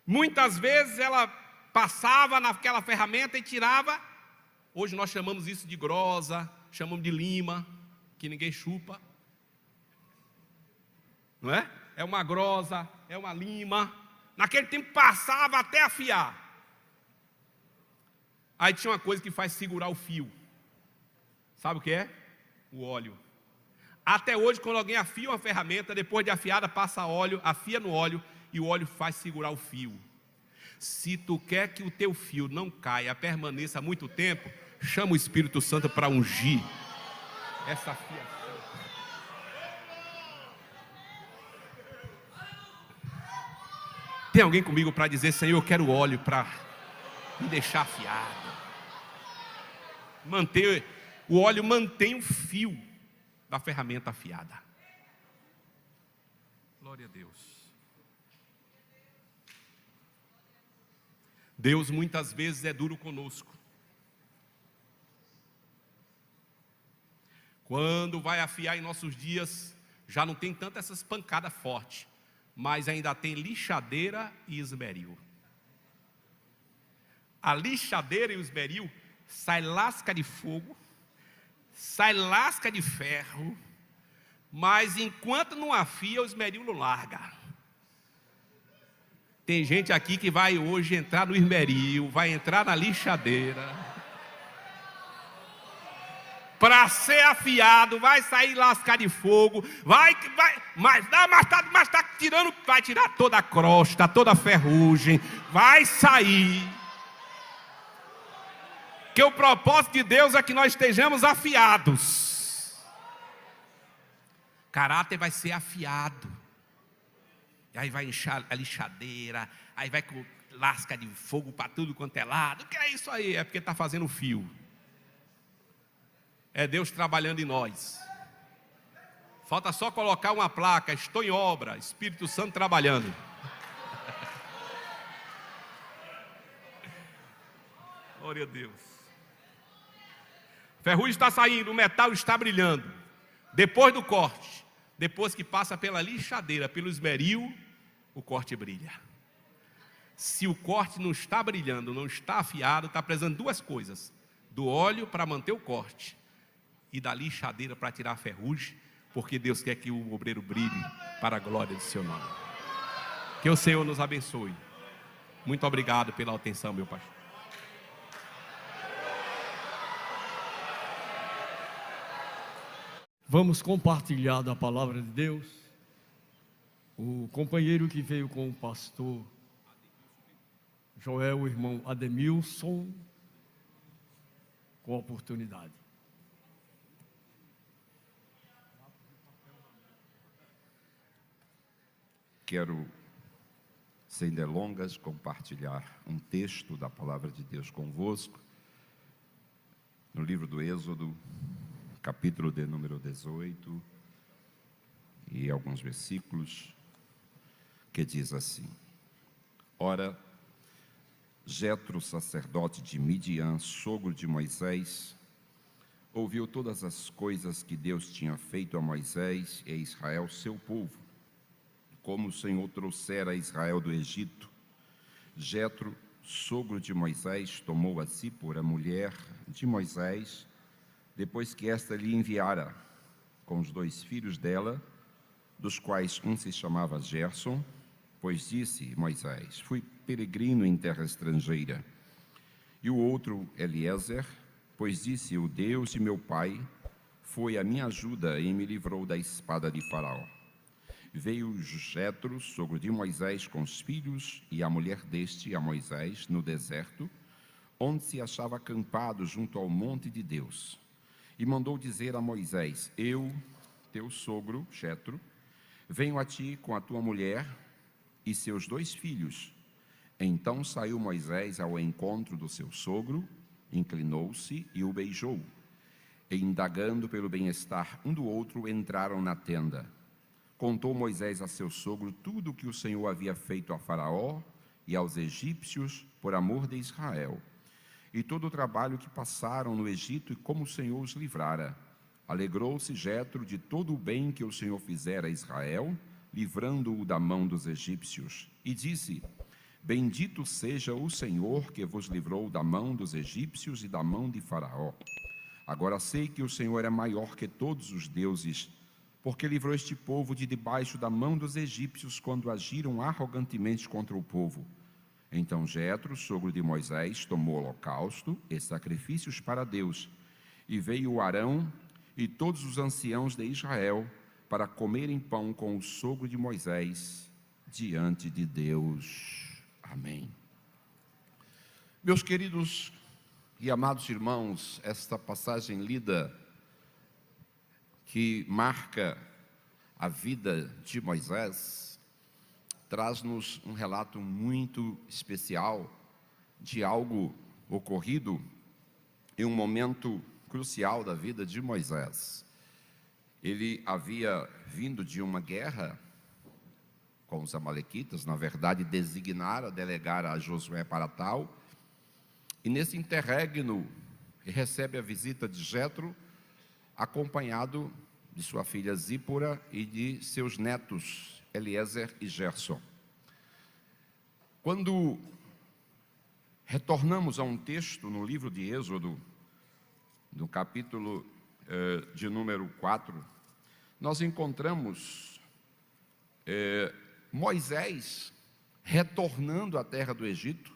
muitas vezes ela passava naquela ferramenta e tirava. Hoje nós chamamos isso de grosa, chamamos de lima, que ninguém chupa. Não é? É uma grosa, é uma lima. Naquele tempo passava até afiar. Aí tinha uma coisa que faz segurar o fio. Sabe o que é? O óleo. Até hoje, quando alguém afia uma ferramenta, depois de afiada, passa óleo, afia no óleo e o óleo faz segurar o fio. Se tu quer que o teu fio não caia, permaneça muito tempo, chama o Espírito Santo para ungir essa afiação. Tem alguém comigo para dizer: Senhor, eu quero óleo para me deixar afiado. O óleo mantém o fio da ferramenta afiada. Glória a Deus. Deus muitas vezes é duro conosco. Quando vai afiar em nossos dias, já não tem tanto essas pancadas fortes, mas ainda tem lixadeira e esmeril. A lixadeira e o esmeril sai lasca de fogo, sai lasca de ferro, mas enquanto não afia, o esmeril não larga. Tem gente aqui que vai hoje entrar no esmeril, vai entrar na lixadeira, para ser afiado, vai sair lasca de fogo, mas está tirando, vai tirar toda a crosta, toda a ferrugem, vai sair. Que o propósito de Deus é que nós estejamos afiados. Caráter vai ser afiado. E aí vai inchar a lixadeira, aí vai com lasca de fogo para tudo quanto é lado. O que é isso aí? É porque está fazendo fio. É Deus trabalhando em nós. Falta só colocar uma placa, estou em obra, Espírito Santo trabalhando. Glória a Deus. Ferrugem está saindo, o metal está brilhando. Depois do corte, depois que passa pela lixadeira, pelo esmeril, o corte brilha. Se o corte não está brilhando, não está afiado, está precisando duas coisas: do óleo para manter o corte e da lixadeira para tirar a ferrugem, porque Deus quer que o obreiro brilhe para a glória do seu nome. Que o Senhor nos abençoe. Muito obrigado pela atenção, meu pastor. Vamos compartilhar da palavra de Deus. O companheiro que veio com o pastor Joel, o irmão Ademilson, com a oportunidade. Quero, sem delongas, compartilhar um texto da palavra de Deus convosco, no livro do Êxodo, capítulo de número 18, e alguns versículos, que diz assim: Ora, Jetro, sacerdote de Midian, sogro de Moisés, ouviu todas as coisas que Deus tinha feito a Moisés e a Israel, seu povo, como o Senhor trouxera a Israel do Egito. Jetro, sogro de Moisés, tomou a Zípora, mulher de Moisés, depois que esta lhe enviara, com os 2 filhos dela, dos quais um se chamava Gerson, pois disse Moisés: fui peregrino em terra estrangeira. E o outro, Eliezer, pois disse: o Deus de meu pai foi a minha ajuda e me livrou da espada de Faraó. Veio Jetro, sogro de Moisés, com os filhos e a mulher deste a Moisés no deserto, onde se achava acampado junto ao monte de Deus. E mandou dizer a Moisés: eu, teu sogro, Jetro, venho a ti com a tua mulher e seus 2 filhos. Então saiu Moisés ao encontro do seu sogro, inclinou-se e o beijou. E, indagando pelo bem-estar um do outro, entraram na tenda. Contou Moisés a seu sogro tudo o que o Senhor havia feito a Faraó e aos egípcios por amor de Israel, e todo o trabalho que passaram no Egito e como o Senhor os livrara. Alegrou-se Jetro de todo o bem que o Senhor fizera a Israel, livrando-o da mão dos egípcios, e disse: bendito seja o Senhor que vos livrou da mão dos egípcios e da mão de Faraó. Agora sei que o Senhor é maior que todos os deuses, porque livrou este povo de debaixo da mão dos egípcios quando agiram arrogantemente contra o povo. Então Jetro, sogro de Moisés, tomou holocausto e sacrifícios para Deus, e veio Arão e todos os anciãos de Israel para comerem pão com o sogro de Moisés diante de Deus. Amém. Meus queridos e amados irmãos, esta passagem lida, que marca a vida de Moisés, traz-nos um relato muito especial de algo ocorrido em um momento crucial da vida de Moisés. Ele havia vindo de uma guerra com os amalequitas, na verdade delegara a Josué para tal, e nesse interregno recebe a visita de Jetro, acompanhado de sua filha Zípora e de seus netos Eliezer e Gerson. Quando retornamos a um texto no livro de Êxodo, no capítulo de número 4, nós encontramos Moisés retornando à terra do Egito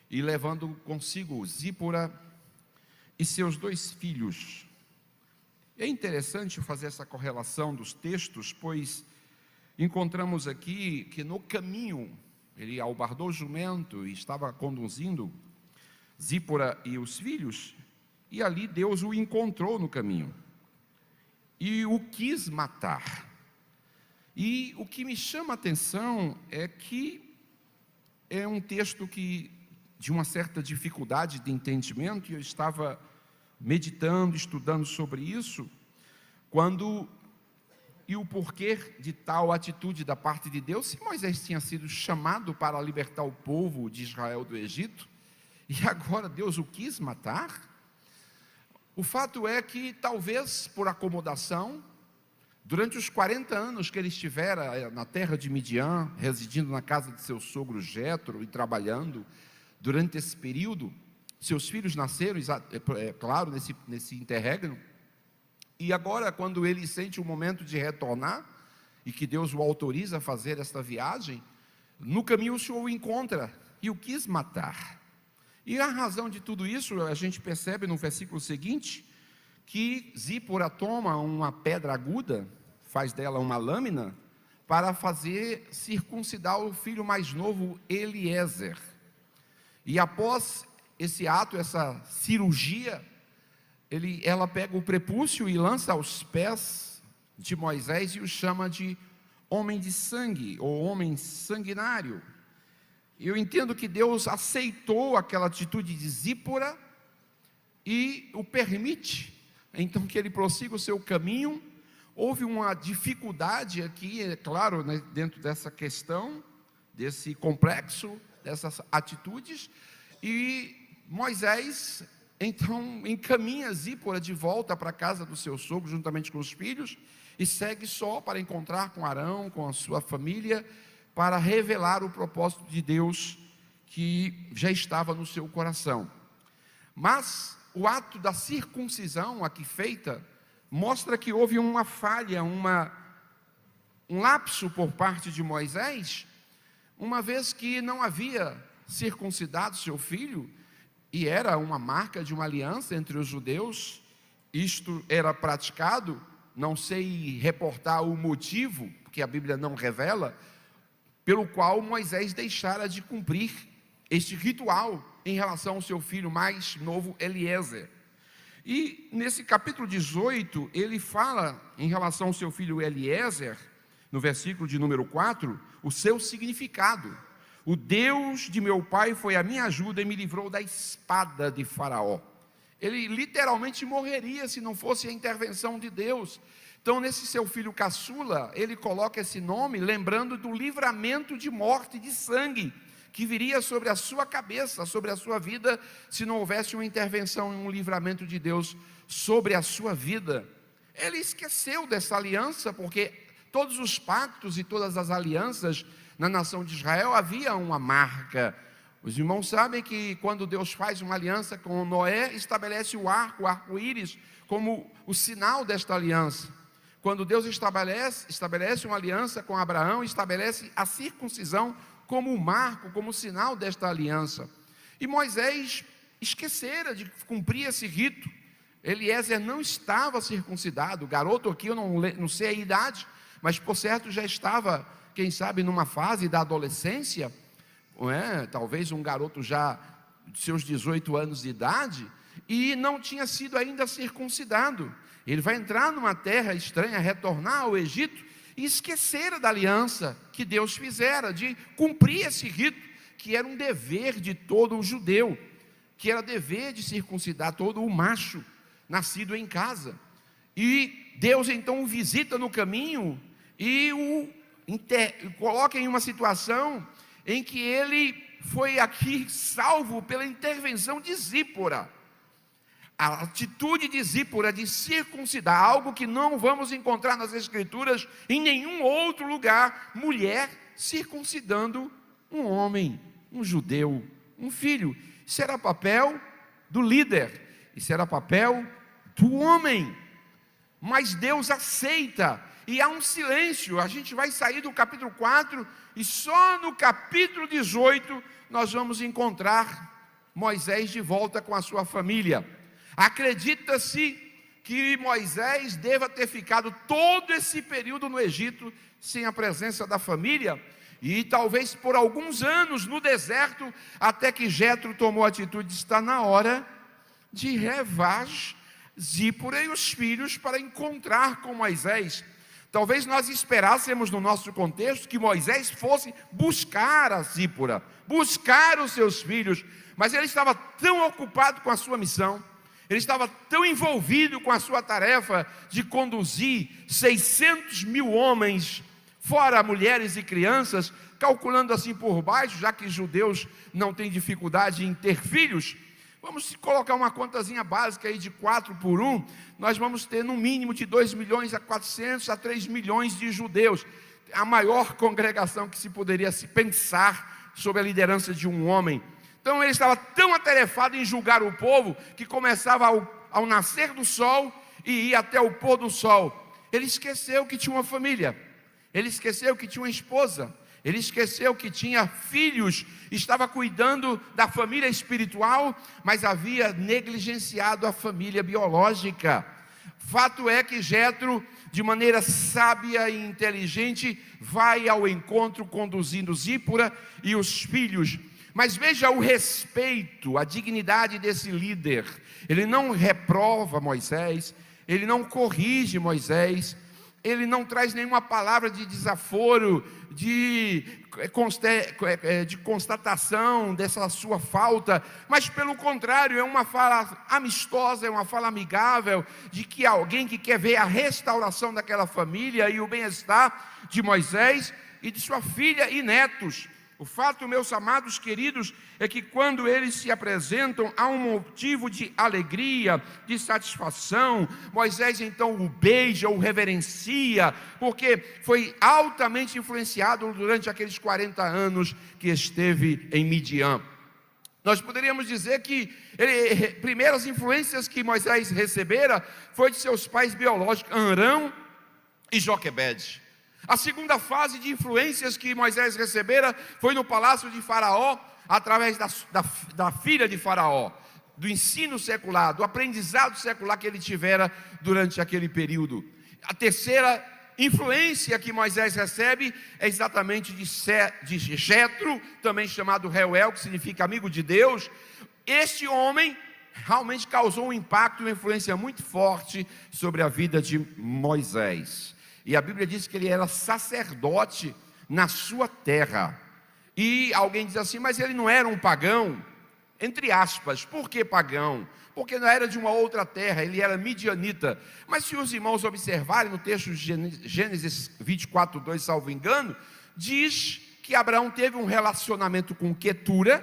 e levando consigo Zípora e seus 2 filhos. É interessante fazer essa correlação dos textos, pois encontramos aqui que no caminho, ele albardou o jumento e estava conduzindo Zípora e os filhos, e ali Deus o encontrou no caminho e o quis matar. E o que me chama a atenção é que é um texto que, de uma certa dificuldade de entendimento, e eu estava meditando, estudando sobre isso, quando e o porquê de tal atitude da parte de Deus, se Moisés tinha sido chamado para libertar o povo de Israel do Egito, e agora Deus o quis matar? O fato é que, talvez por acomodação, durante os 40 anos que ele estivera na terra de Midian, residindo na casa de seu sogro Jetro e trabalhando, durante esse período, seus filhos nasceram, claro, nesse interregno, e agora, quando ele sente o momento de retornar, e que Deus o autoriza a fazer esta viagem, no caminho o Senhor o encontra e o quis matar. E a razão de tudo isso, a gente percebe no versículo seguinte, que Zípora toma uma pedra aguda, faz dela uma lâmina, para fazer circuncidar o filho mais novo, Eliezer. E após esse ato, essa cirurgia, ela pega o prepúcio e lança aos pés de Moisés e o chama de homem de sangue, ou homem sanguinário. Eu entendo que Deus aceitou aquela atitude de Zípora e o permite, então, que ele prossiga o seu caminho. Houve uma dificuldade aqui, é claro, né, dentro dessa questão, desse complexo, dessas atitudes, e Moisés, então, encaminha Zípora de volta para a casa do seu sogro, juntamente com os filhos, e segue só para encontrar com Arão, com a sua família, para revelar o propósito de Deus que já estava no seu coração. Mas o ato da circuncisão aqui feita, mostra que houve uma falha, um lapso por parte de Moisés, uma vez que não havia circuncidado seu filho, e era uma marca de uma aliança entre os judeus. Isto era praticado, não sei reportar o motivo, porque a Bíblia não revela, pelo qual Moisés deixara de cumprir este ritual em relação ao seu filho mais novo, Eliezer. E nesse capítulo 18, ele fala em relação ao seu filho Eliezer, no versículo de número 4, o seu significado. O Deus de meu pai foi a minha ajuda e me livrou da espada de Faraó. Ele literalmente morreria se não fosse a intervenção de Deus. Então, nesse seu filho caçula, ele coloca esse nome, lembrando do livramento de morte, de sangue, que viria sobre a sua cabeça, sobre a sua vida, se não houvesse uma intervenção e um livramento de Deus sobre a sua vida. Ele esqueceu dessa aliança, porque todos os pactos e todas as alianças na nação de Israel havia uma marca. Os irmãos sabem que quando Deus faz uma aliança com Noé, estabelece o arco-íris, como o sinal desta aliança. Quando Deus estabelece uma aliança com Abraão, estabelece a circuncisão como o marco, como o sinal desta aliança. E Moisés esquecera de cumprir esse rito. Eliezer não estava circuncidado. O garoto aqui, eu não sei a idade, mas por certo já estava, quem sabe, numa fase da adolescência, talvez um garoto já de seus 18 anos de idade, e não tinha sido ainda circuncidado. Ele vai entrar numa terra estranha, retornar ao Egito, e esquecera da aliança que Deus fizera, de cumprir esse rito, que era um dever de todo um judeu, que era dever de circuncidar todo o macho, nascido em casa. E Deus então o visita no caminho, e o coloca em uma situação em que ele foi aqui salvo pela intervenção de Zípora. A atitude de Zípora de circuncidar, algo que não vamos encontrar nas Escrituras em nenhum outro lugar, mulher circuncidando um homem, um judeu, um filho. Isso era papel do líder, isso era papel do homem. Mas Deus aceita, e há um silêncio. A gente vai sair do capítulo 4, e só no capítulo 18 nós vamos encontrar Moisés de volta com a sua família. Acredita-se que Moisés deva ter ficado todo esse período no Egito sem a presença da família, e talvez por alguns anos no deserto, até que Jetro tomou a atitude de estar na hora de levar Zípora e os filhos para encontrar com Moisés. Talvez nós esperássemos no nosso contexto que Moisés fosse buscar a Zípora, buscar os seus filhos, mas ele estava tão ocupado com a sua missão, Ele estava tão envolvido com a sua tarefa de conduzir 600 mil homens, fora mulheres e crianças, calculando assim por baixo, já que judeus não têm dificuldade em ter filhos, vamos colocar uma contazinha básica aí de 4 por 1, nós vamos ter no mínimo de 2 milhões a 400 a 3 milhões de judeus, a maior congregação que se poderia se pensar sob a liderança de um homem. Então ele estava tão atarefado em julgar o povo, que começava ao nascer do sol e ia até o pôr do sol. Ele esqueceu que tinha uma família, ele esqueceu que tinha uma esposa, ele esqueceu que tinha filhos, estava cuidando da família espiritual, mas havia negligenciado a família biológica. Fato é que Jetro, de maneira sábia e inteligente, vai ao encontro conduzindo Zípora e os filhos. Mas veja o respeito, a dignidade desse líder. Ele não reprova Moisés, ele não corrige Moisés, ele não traz nenhuma palavra de desaforo, de constatação dessa sua falta, mas pelo contrário, é uma fala amistosa, é uma fala amigável, de que alguém que quer ver a restauração daquela família e o bem-estar de Moisés e de sua filha e netos. O fato, meus amados queridos, é que quando eles se apresentam, há um motivo de alegria, de satisfação. Moisés então o beija, o reverencia, porque foi altamente influenciado durante aqueles 40 anos que esteve em Midian. Nós poderíamos dizer que primeiras influências que Moisés recebera foi de seus pais biológicos, Arão e Joquebede. A segunda fase de influências que Moisés recebera foi no palácio de Faraó, através da filha de Faraó, do ensino secular, do aprendizado secular que ele tivera durante aquele período. A terceira influência que Moisés recebe é exatamente de Jetro, também chamado Reuel, que significa amigo de Deus. Este homem realmente causou um impacto e uma influência muito forte sobre a vida de Moisés. E a Bíblia diz que ele era sacerdote na sua terra. E alguém diz assim, mas ele não era um pagão? Entre aspas, por que pagão? Porque não era de uma outra terra, ele era midianita. Mas se os irmãos observarem no texto de Gênesis 24, 2, salvo engano, diz que Abraão teve um relacionamento com Quetura,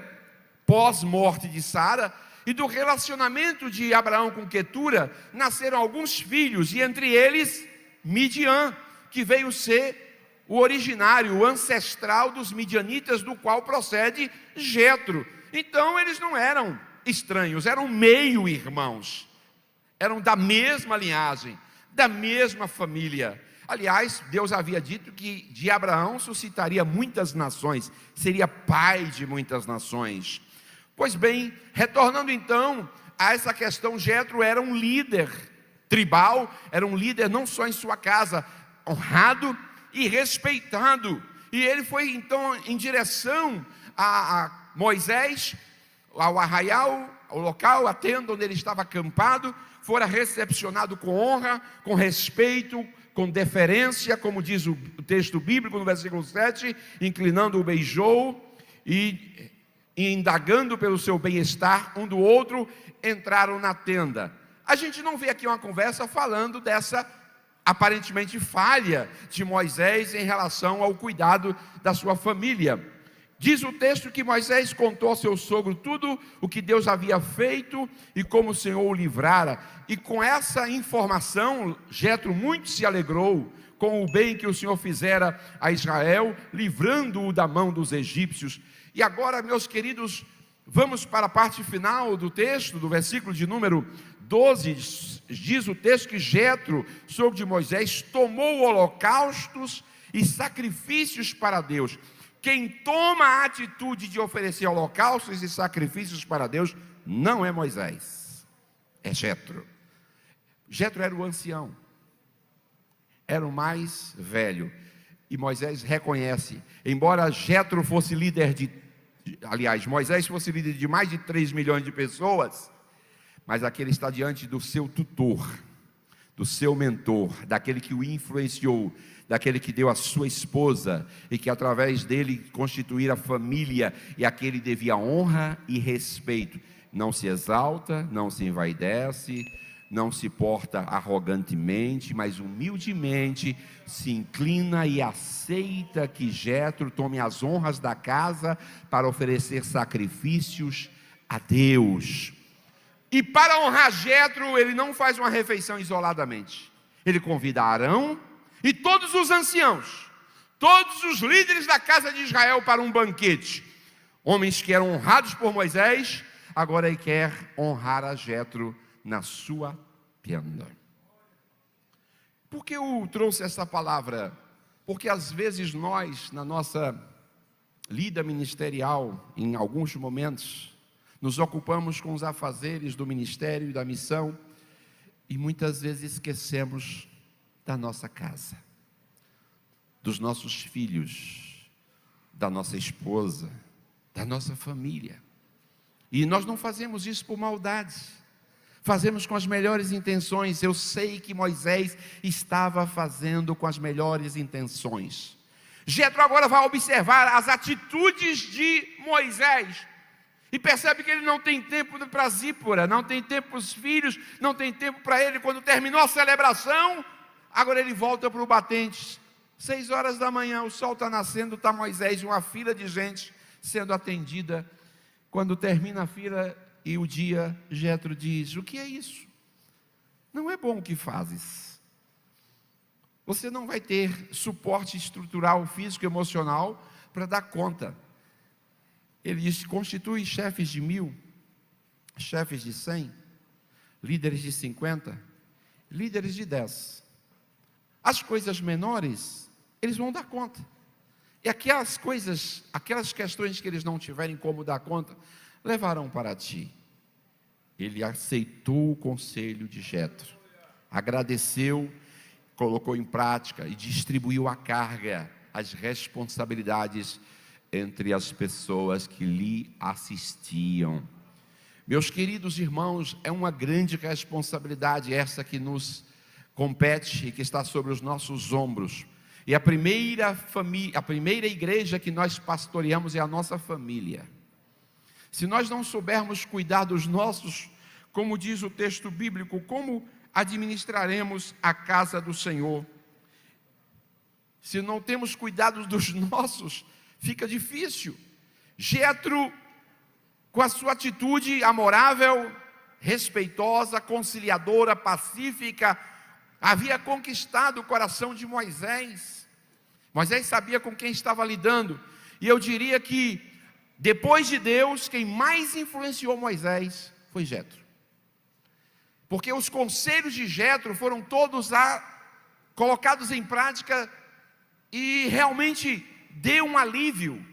pós-morte de Sara, e do relacionamento de Abraão com Quetura, nasceram alguns filhos, e entre eles Midian, que veio ser o originário, o ancestral dos midianitas, do qual procede Jetro. Então eles não eram estranhos, eram meio-irmãos, eram da mesma linhagem, da mesma família. Aliás, Deus havia dito que de Abraão suscitaria muitas nações, seria pai de muitas nações. Pois bem, retornando então a essa questão, Jetro era um líder tribal, era um líder não só em sua casa, honrado e respeitado. E ele foi então em direção a Moisés, ao arraial, ao local, a tenda onde ele estava acampado, fora recepcionado com honra, com respeito, com deferência, como diz o texto bíblico no versículo 7, inclinando o beijou e indagando pelo seu bem-estar um do outro, entraram na tenda. A gente não vê aqui uma conversa falando dessa aparentemente falha de Moisés em relação ao cuidado da sua família. Diz o texto que Moisés contou ao seu sogro tudo o que Deus havia feito e como o Senhor o livrara. E com essa informação, Jetro muito se alegrou com o bem que o Senhor fizera a Israel, livrando-o da mão dos egípcios. E agora, meus queridos, vamos para a parte final do texto, do versículo de número 12, diz o texto que Jetro, sogro de Moisés, tomou holocaustos e sacrifícios para Deus. Quem toma a atitude de oferecer holocaustos e sacrifícios para Deus não é Moisés, é Jetro. Jetro era o ancião, era o mais velho, e Moisés reconhece, embora Jetro fosse líder Moisés fosse líder de mais de 3 milhões de pessoas, mas aqui ele está diante do seu tutor, do seu mentor, daquele que o influenciou, daquele que deu a sua esposa e que através dele constituir a família, e a que ele devia honra e respeito. não se exalta, não se envaidece, não se porta arrogantemente, mas humildemente se inclina e aceita que Jetro tome as honras da casa para oferecer sacrifícios a Deus. E para honrar Jetro, ele não faz uma refeição isoladamente. Ele convida Arão e todos os anciãos, todos os líderes da casa de Israel para um banquete. Homens que eram honrados por Moisés, agora ele quer honrar a Jetro na sua tenda. Por que eu trouxe essa palavra? Porque às vezes nós, na nossa lida ministerial, em alguns momentos, nos ocupamos com os afazeres do ministério e da missão, e muitas vezes esquecemos da nossa casa, dos nossos filhos, da nossa esposa, da nossa família. E nós não fazemos isso por maldade, fazemos com as melhores intenções. Eu sei que Moisés estava fazendo com as melhores intenções. Jetro agora vai observar as atitudes de Moisés e percebe que ele não tem tempo para Zípora, não tem tempo para os filhos, não tem tempo para ele. Quando terminou a celebração, agora ele volta para o batente. 6 horas da manhã, o sol está nascendo, está Moisés e uma fila de gente sendo atendida. Quando termina a fila e o dia, Jetro diz: o que é isso? Não é bom o que fazes. Você não vai ter suporte estrutural, físico, emocional para dar conta. Ele diz: constitui chefes de 1000, chefes de 100, líderes de 50, líderes de 10. As coisas menores, eles vão dar conta. E aquelas coisas, aquelas questões que eles não tiverem como dar conta, levarão para ti. Ele aceitou o conselho de Jetro, agradeceu, colocou em prática e distribuiu a carga, as responsabilidades entre as pessoas que lhe assistiam. Meus queridos irmãos, é uma grande responsabilidade essa que nos compete e que está sobre os nossos ombros. E a primeira igreja que nós pastoreamos é a nossa família. Se nós não soubermos cuidar dos nossos, como diz o texto bíblico, como administraremos a casa do Senhor? Se não temos cuidado dos nossos, fica difícil. Jetro, com a sua atitude amorável, respeitosa, conciliadora, pacífica, havia conquistado o coração de Moisés. Moisés sabia com quem estava lidando. E eu diria que, depois de Deus, quem mais influenciou Moisés foi Jetro. Porque os conselhos de Jetro foram todos colocados em prática e realmente deu um alívio.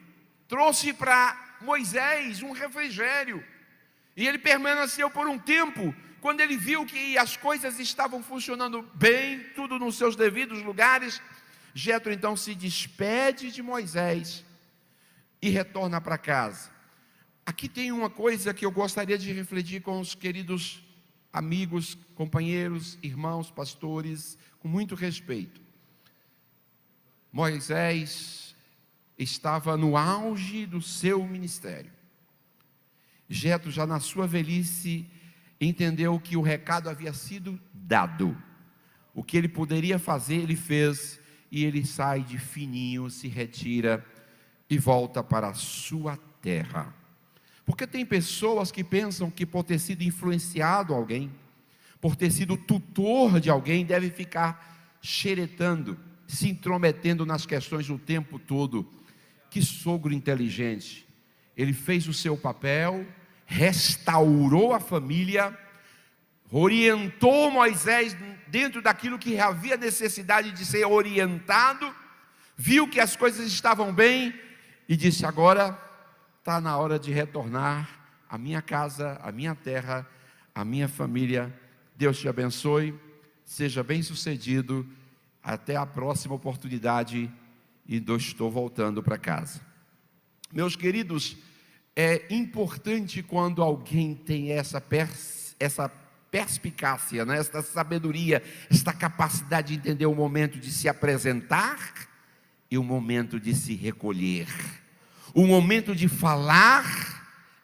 Trouxe para Moisés um refrigério. E ele permaneceu por um tempo. Quando ele viu que as coisas estavam funcionando bem, tudo nos seus devidos lugares, Jetro então se despede de Moisés e retorna para casa. Aqui tem uma coisa que eu gostaria de refletir com os queridos amigos, companheiros, irmãos, pastores, com muito respeito. Moisés estava no auge do seu ministério. Jetro, já na sua velhice, entendeu que o recado havia sido dado. O que ele poderia fazer, ele fez, e ele sai de fininho, se retira e volta para a sua terra. Porque tem pessoas que pensam que por ter sido influenciado alguém, por ter sido tutor de alguém, deve ficar xeretando, se intrometendo nas questões o tempo todo. Que sogro inteligente! Ele fez o seu papel, restaurou a família, orientou Moisés dentro daquilo que havia necessidade de ser orientado, viu que as coisas estavam bem e disse: agora está na hora de retornar à minha casa, à minha terra, à minha família. Deus te abençoe, seja bem sucedido, até a próxima oportunidade, e eu estou voltando para casa. Meus queridos, é importante quando alguém tem essa perspicácia, né? Essa sabedoria, essa capacidade de entender o momento de se apresentar e o momento de se recolher, o momento de falar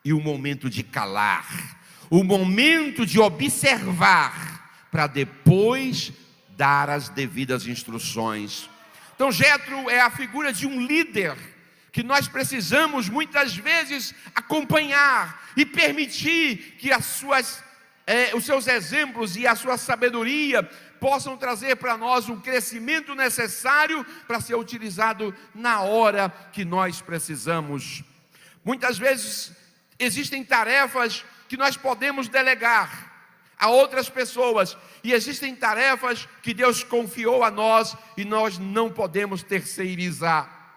e o momento de calar, o momento de observar, para depois dar as devidas instruções. Então Jetro é a figura de um líder que nós precisamos muitas vezes acompanhar e permitir que os seus exemplos e a sua sabedoria possam trazer para nós um crescimento necessário para ser utilizado na hora que nós precisamos. Muitas vezes existem tarefas que nós podemos delegar a outras pessoas, e existem tarefas que Deus confiou a nós e nós não podemos terceirizar.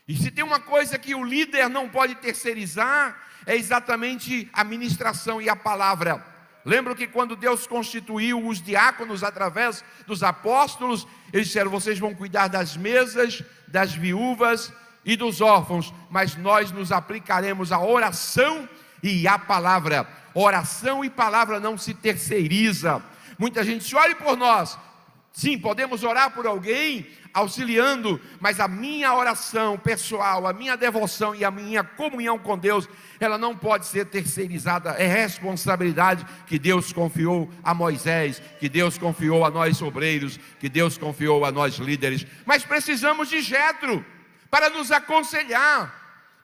E se tem uma coisa que o líder não pode terceirizar, é exatamente a ministração e a palavra. Lembro que quando Deus constituiu os diáconos através dos apóstolos, eles disseram: vocês vão cuidar das mesas, das viúvas e dos órfãos, mas nós nos aplicaremos à oração e à palavra. Oração e palavra não se terceiriza. Muita gente diz: ore por nós. Sim, podemos orar por alguém, auxiliando, mas a minha oração pessoal, a minha devoção e a minha comunhão com Deus, ela não pode ser terceirizada. É responsabilidade que Deus confiou a Moisés, que Deus confiou a nós obreiros, que Deus confiou a nós líderes. Mas precisamos de Jetro para nos aconselhar.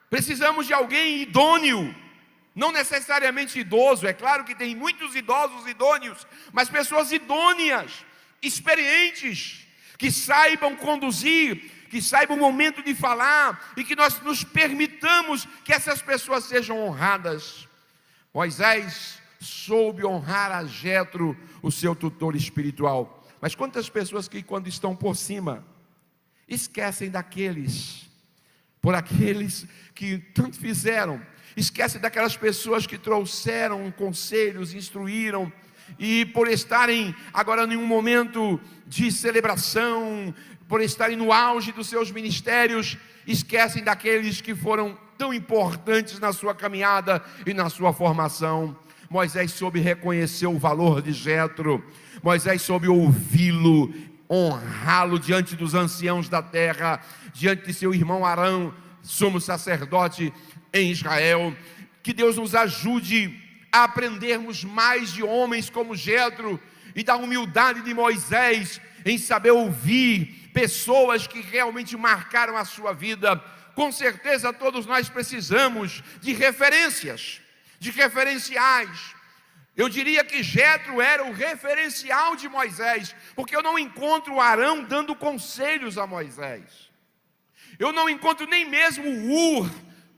Precisamos de alguém idôneo, não necessariamente idoso. É claro que tem muitos idosos idôneos, mas pessoas idôneas, experientes, que saibam conduzir, que saibam o momento de falar, e que nós nos permitamos que essas pessoas sejam honradas. Moisés soube honrar a Jetro, o seu tutor espiritual. Mas quantas pessoas que, quando estão por cima, esquecem por aqueles que tanto fizeram, esquecem daquelas pessoas que trouxeram conselhos, instruíram, e por estarem agora em um momento de celebração, por estarem no auge dos seus ministérios, esquecem daqueles que foram tão importantes na sua caminhada e na sua formação. Moisés soube reconhecer o valor de Jetro. Moisés soube ouvi-lo, honrá-lo diante dos anciãos da terra, diante de seu irmão Arão, sumo sacerdote em Israel. Que Deus nos ajude a aprendermos mais de homens como Jetro e da humildade de Moisés em saber ouvir pessoas que realmente marcaram a sua vida. Com certeza todos nós precisamos de referências, de referenciais. Eu diria que Jetro era o referencial de Moisés, porque eu não encontro Arão dando conselhos a Moisés. Eu não encontro nem mesmo Ur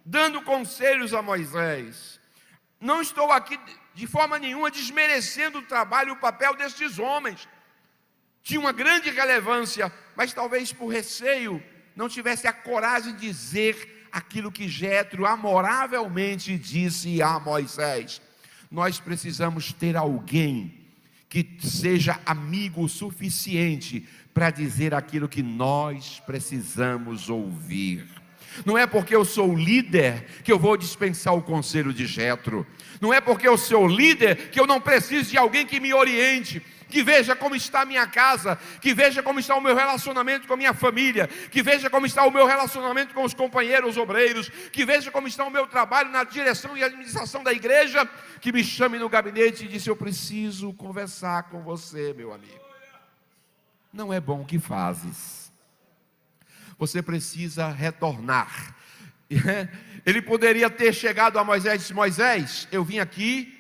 dando conselhos a Moisés. Não estou aqui de forma nenhuma desmerecendo o trabalho e o papel destes homens. Tinha uma grande relevância, mas talvez por receio não tivesse a coragem de dizer aquilo que Jetro amoravelmente disse a Moisés. Nós precisamos ter alguém que seja amigo o suficiente para dizer aquilo que nós precisamos ouvir. Não é porque eu sou líder que eu vou dispensar o conselho de Jetro. Não é porque eu sou líder que eu não preciso de alguém que me oriente, que veja como está a minha casa, que veja como está o meu relacionamento com a minha família, que veja como está o meu relacionamento com os companheiros obreiros, que veja como está o meu trabalho na direção e administração da igreja, que me chame no gabinete e disse: eu preciso conversar com você, meu amigo. Não é bom o que fazes. Você precisa retornar. Ele poderia ter chegado a Moisés e disse: Moisés, eu vim aqui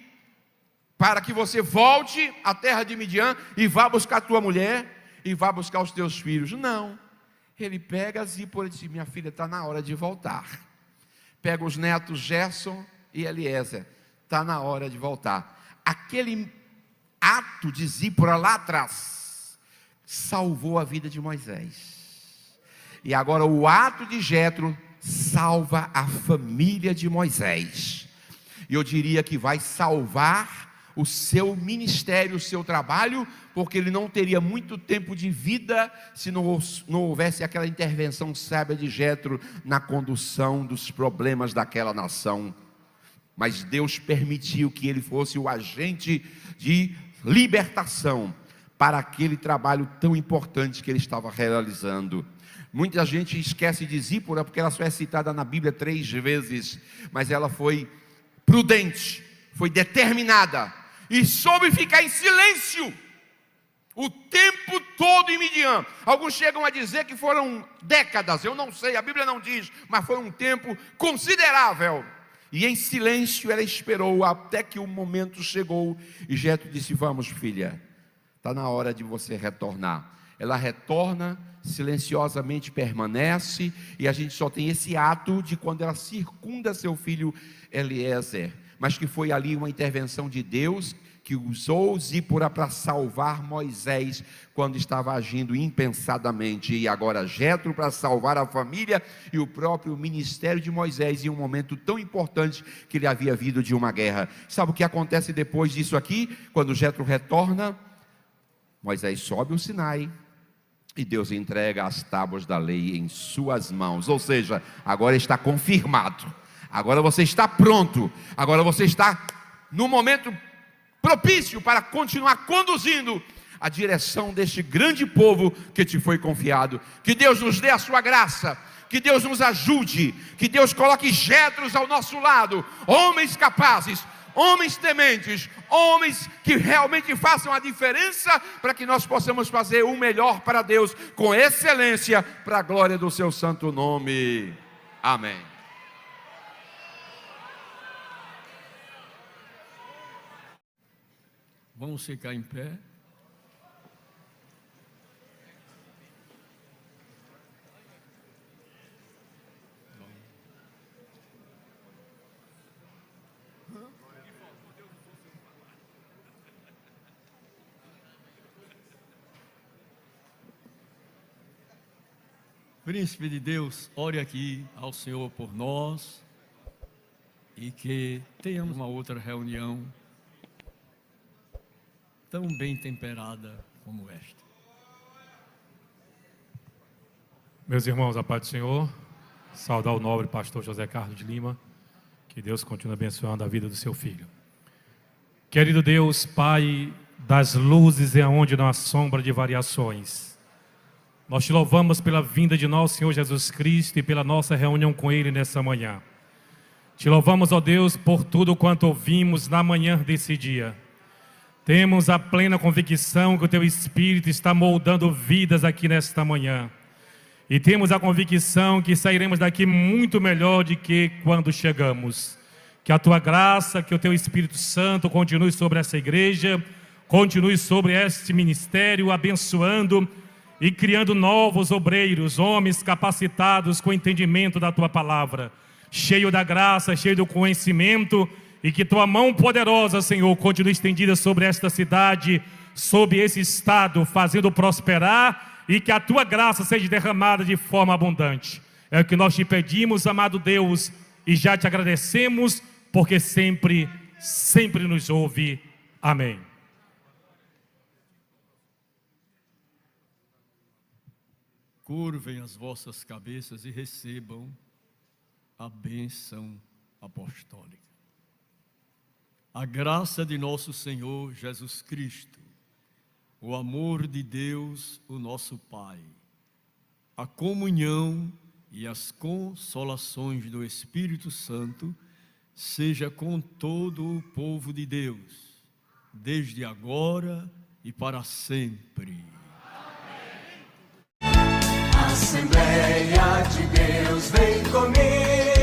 para que você volte à terra de Midian e vá buscar a tua mulher e vá buscar os teus filhos. Não. Ele pega Zípora e diz: minha filha, está na hora de voltar. Pega os netos Gerson e Eliezer. Está na hora de voltar. Aquele ato de Zípora lá atrás salvou a vida de Moisés. E agora o ato de Jetro salva a família de Moisés. E eu diria que vai salvar o seu ministério, o seu trabalho, porque ele não teria muito tempo de vida se não houvesse aquela intervenção sábia de Jetro na condução dos problemas daquela nação. Mas Deus permitiu que ele fosse o agente de libertação para aquele trabalho tão importante que ele estava realizando. Muita gente esquece de Zípora porque ela só é citada na Bíblia 3 vezes, mas ela foi prudente, foi determinada e soube ficar em silêncio o tempo todo em Midian. Alguns chegam a dizer que foram décadas, eu não sei, a Bíblia não diz, mas foi um tempo considerável. E em silêncio ela esperou até que o momento chegou. E Jetro disse: vamos, filha, está na hora de você retornar. Ela retorna, silenciosamente permanece, e a gente só tem esse ato de quando ela circunda seu filho Eliezer, mas que foi ali uma intervenção de Deus, que usou Zípora para salvar Moisés quando estava agindo impensadamente, e agora Jetro para salvar a família e o próprio ministério de Moisés em um momento tão importante que ele havia vindo de uma guerra. Sabe o que acontece depois disso aqui? Quando Jetro retorna, Moisés sobe o Sinai e Deus entrega as tábuas da lei em suas mãos, ou seja, agora está confirmado, agora você está pronto, agora você está no momento propício para continuar conduzindo a direção deste grande povo que te foi confiado. Que Deus nos dê a sua graça, que Deus nos ajude, que Deus coloque Jetros ao nosso lado, homens capazes, homens tementes, homens que realmente façam a diferença, para que nós possamos fazer o melhor para Deus, com excelência, para a glória do seu santo nome. Amém. Vamos ficar em pé. Príncipe de Deus, ore aqui ao Senhor por nós e que tenhamos uma outra reunião tão bem temperada como esta. Meus irmãos, a paz do Senhor, saudar o nobre pastor José Carlos de Lima, que Deus continue abençoando a vida do seu filho. Querido Deus, Pai das luzes e aonde não há sombra de variações, nós te louvamos pela vinda de nosso Senhor Jesus Cristo e pela nossa reunião com Ele nessa manhã. Te louvamos, ó Deus, por tudo quanto ouvimos na manhã desse dia. Temos a plena convicção que o Teu Espírito está moldando vidas aqui nesta manhã. E temos a convicção que sairemos daqui muito melhor do que quando chegamos. Que a Tua graça, que o Teu Espírito Santo continue sobre essa igreja, continue sobre este ministério, abençoando e criando novos obreiros, homens capacitados com entendimento da Tua palavra, cheio da graça, cheio do conhecimento, e que Tua mão poderosa, Senhor, continue estendida sobre esta cidade, sobre esse estado, fazendo prosperar, e que a Tua graça seja derramada de forma abundante. É o que nós te pedimos, amado Deus, e já te agradecemos, porque sempre nos ouve. Amém. Curvem as vossas cabeças e recebam a bênção apostólica. A graça de nosso Senhor Jesus Cristo, o amor de Deus, o nosso Pai, a comunhão e as consolações do Espírito Santo, seja com todo o povo de Deus, desde agora e para sempre. Assembleia de Deus, vem comigo.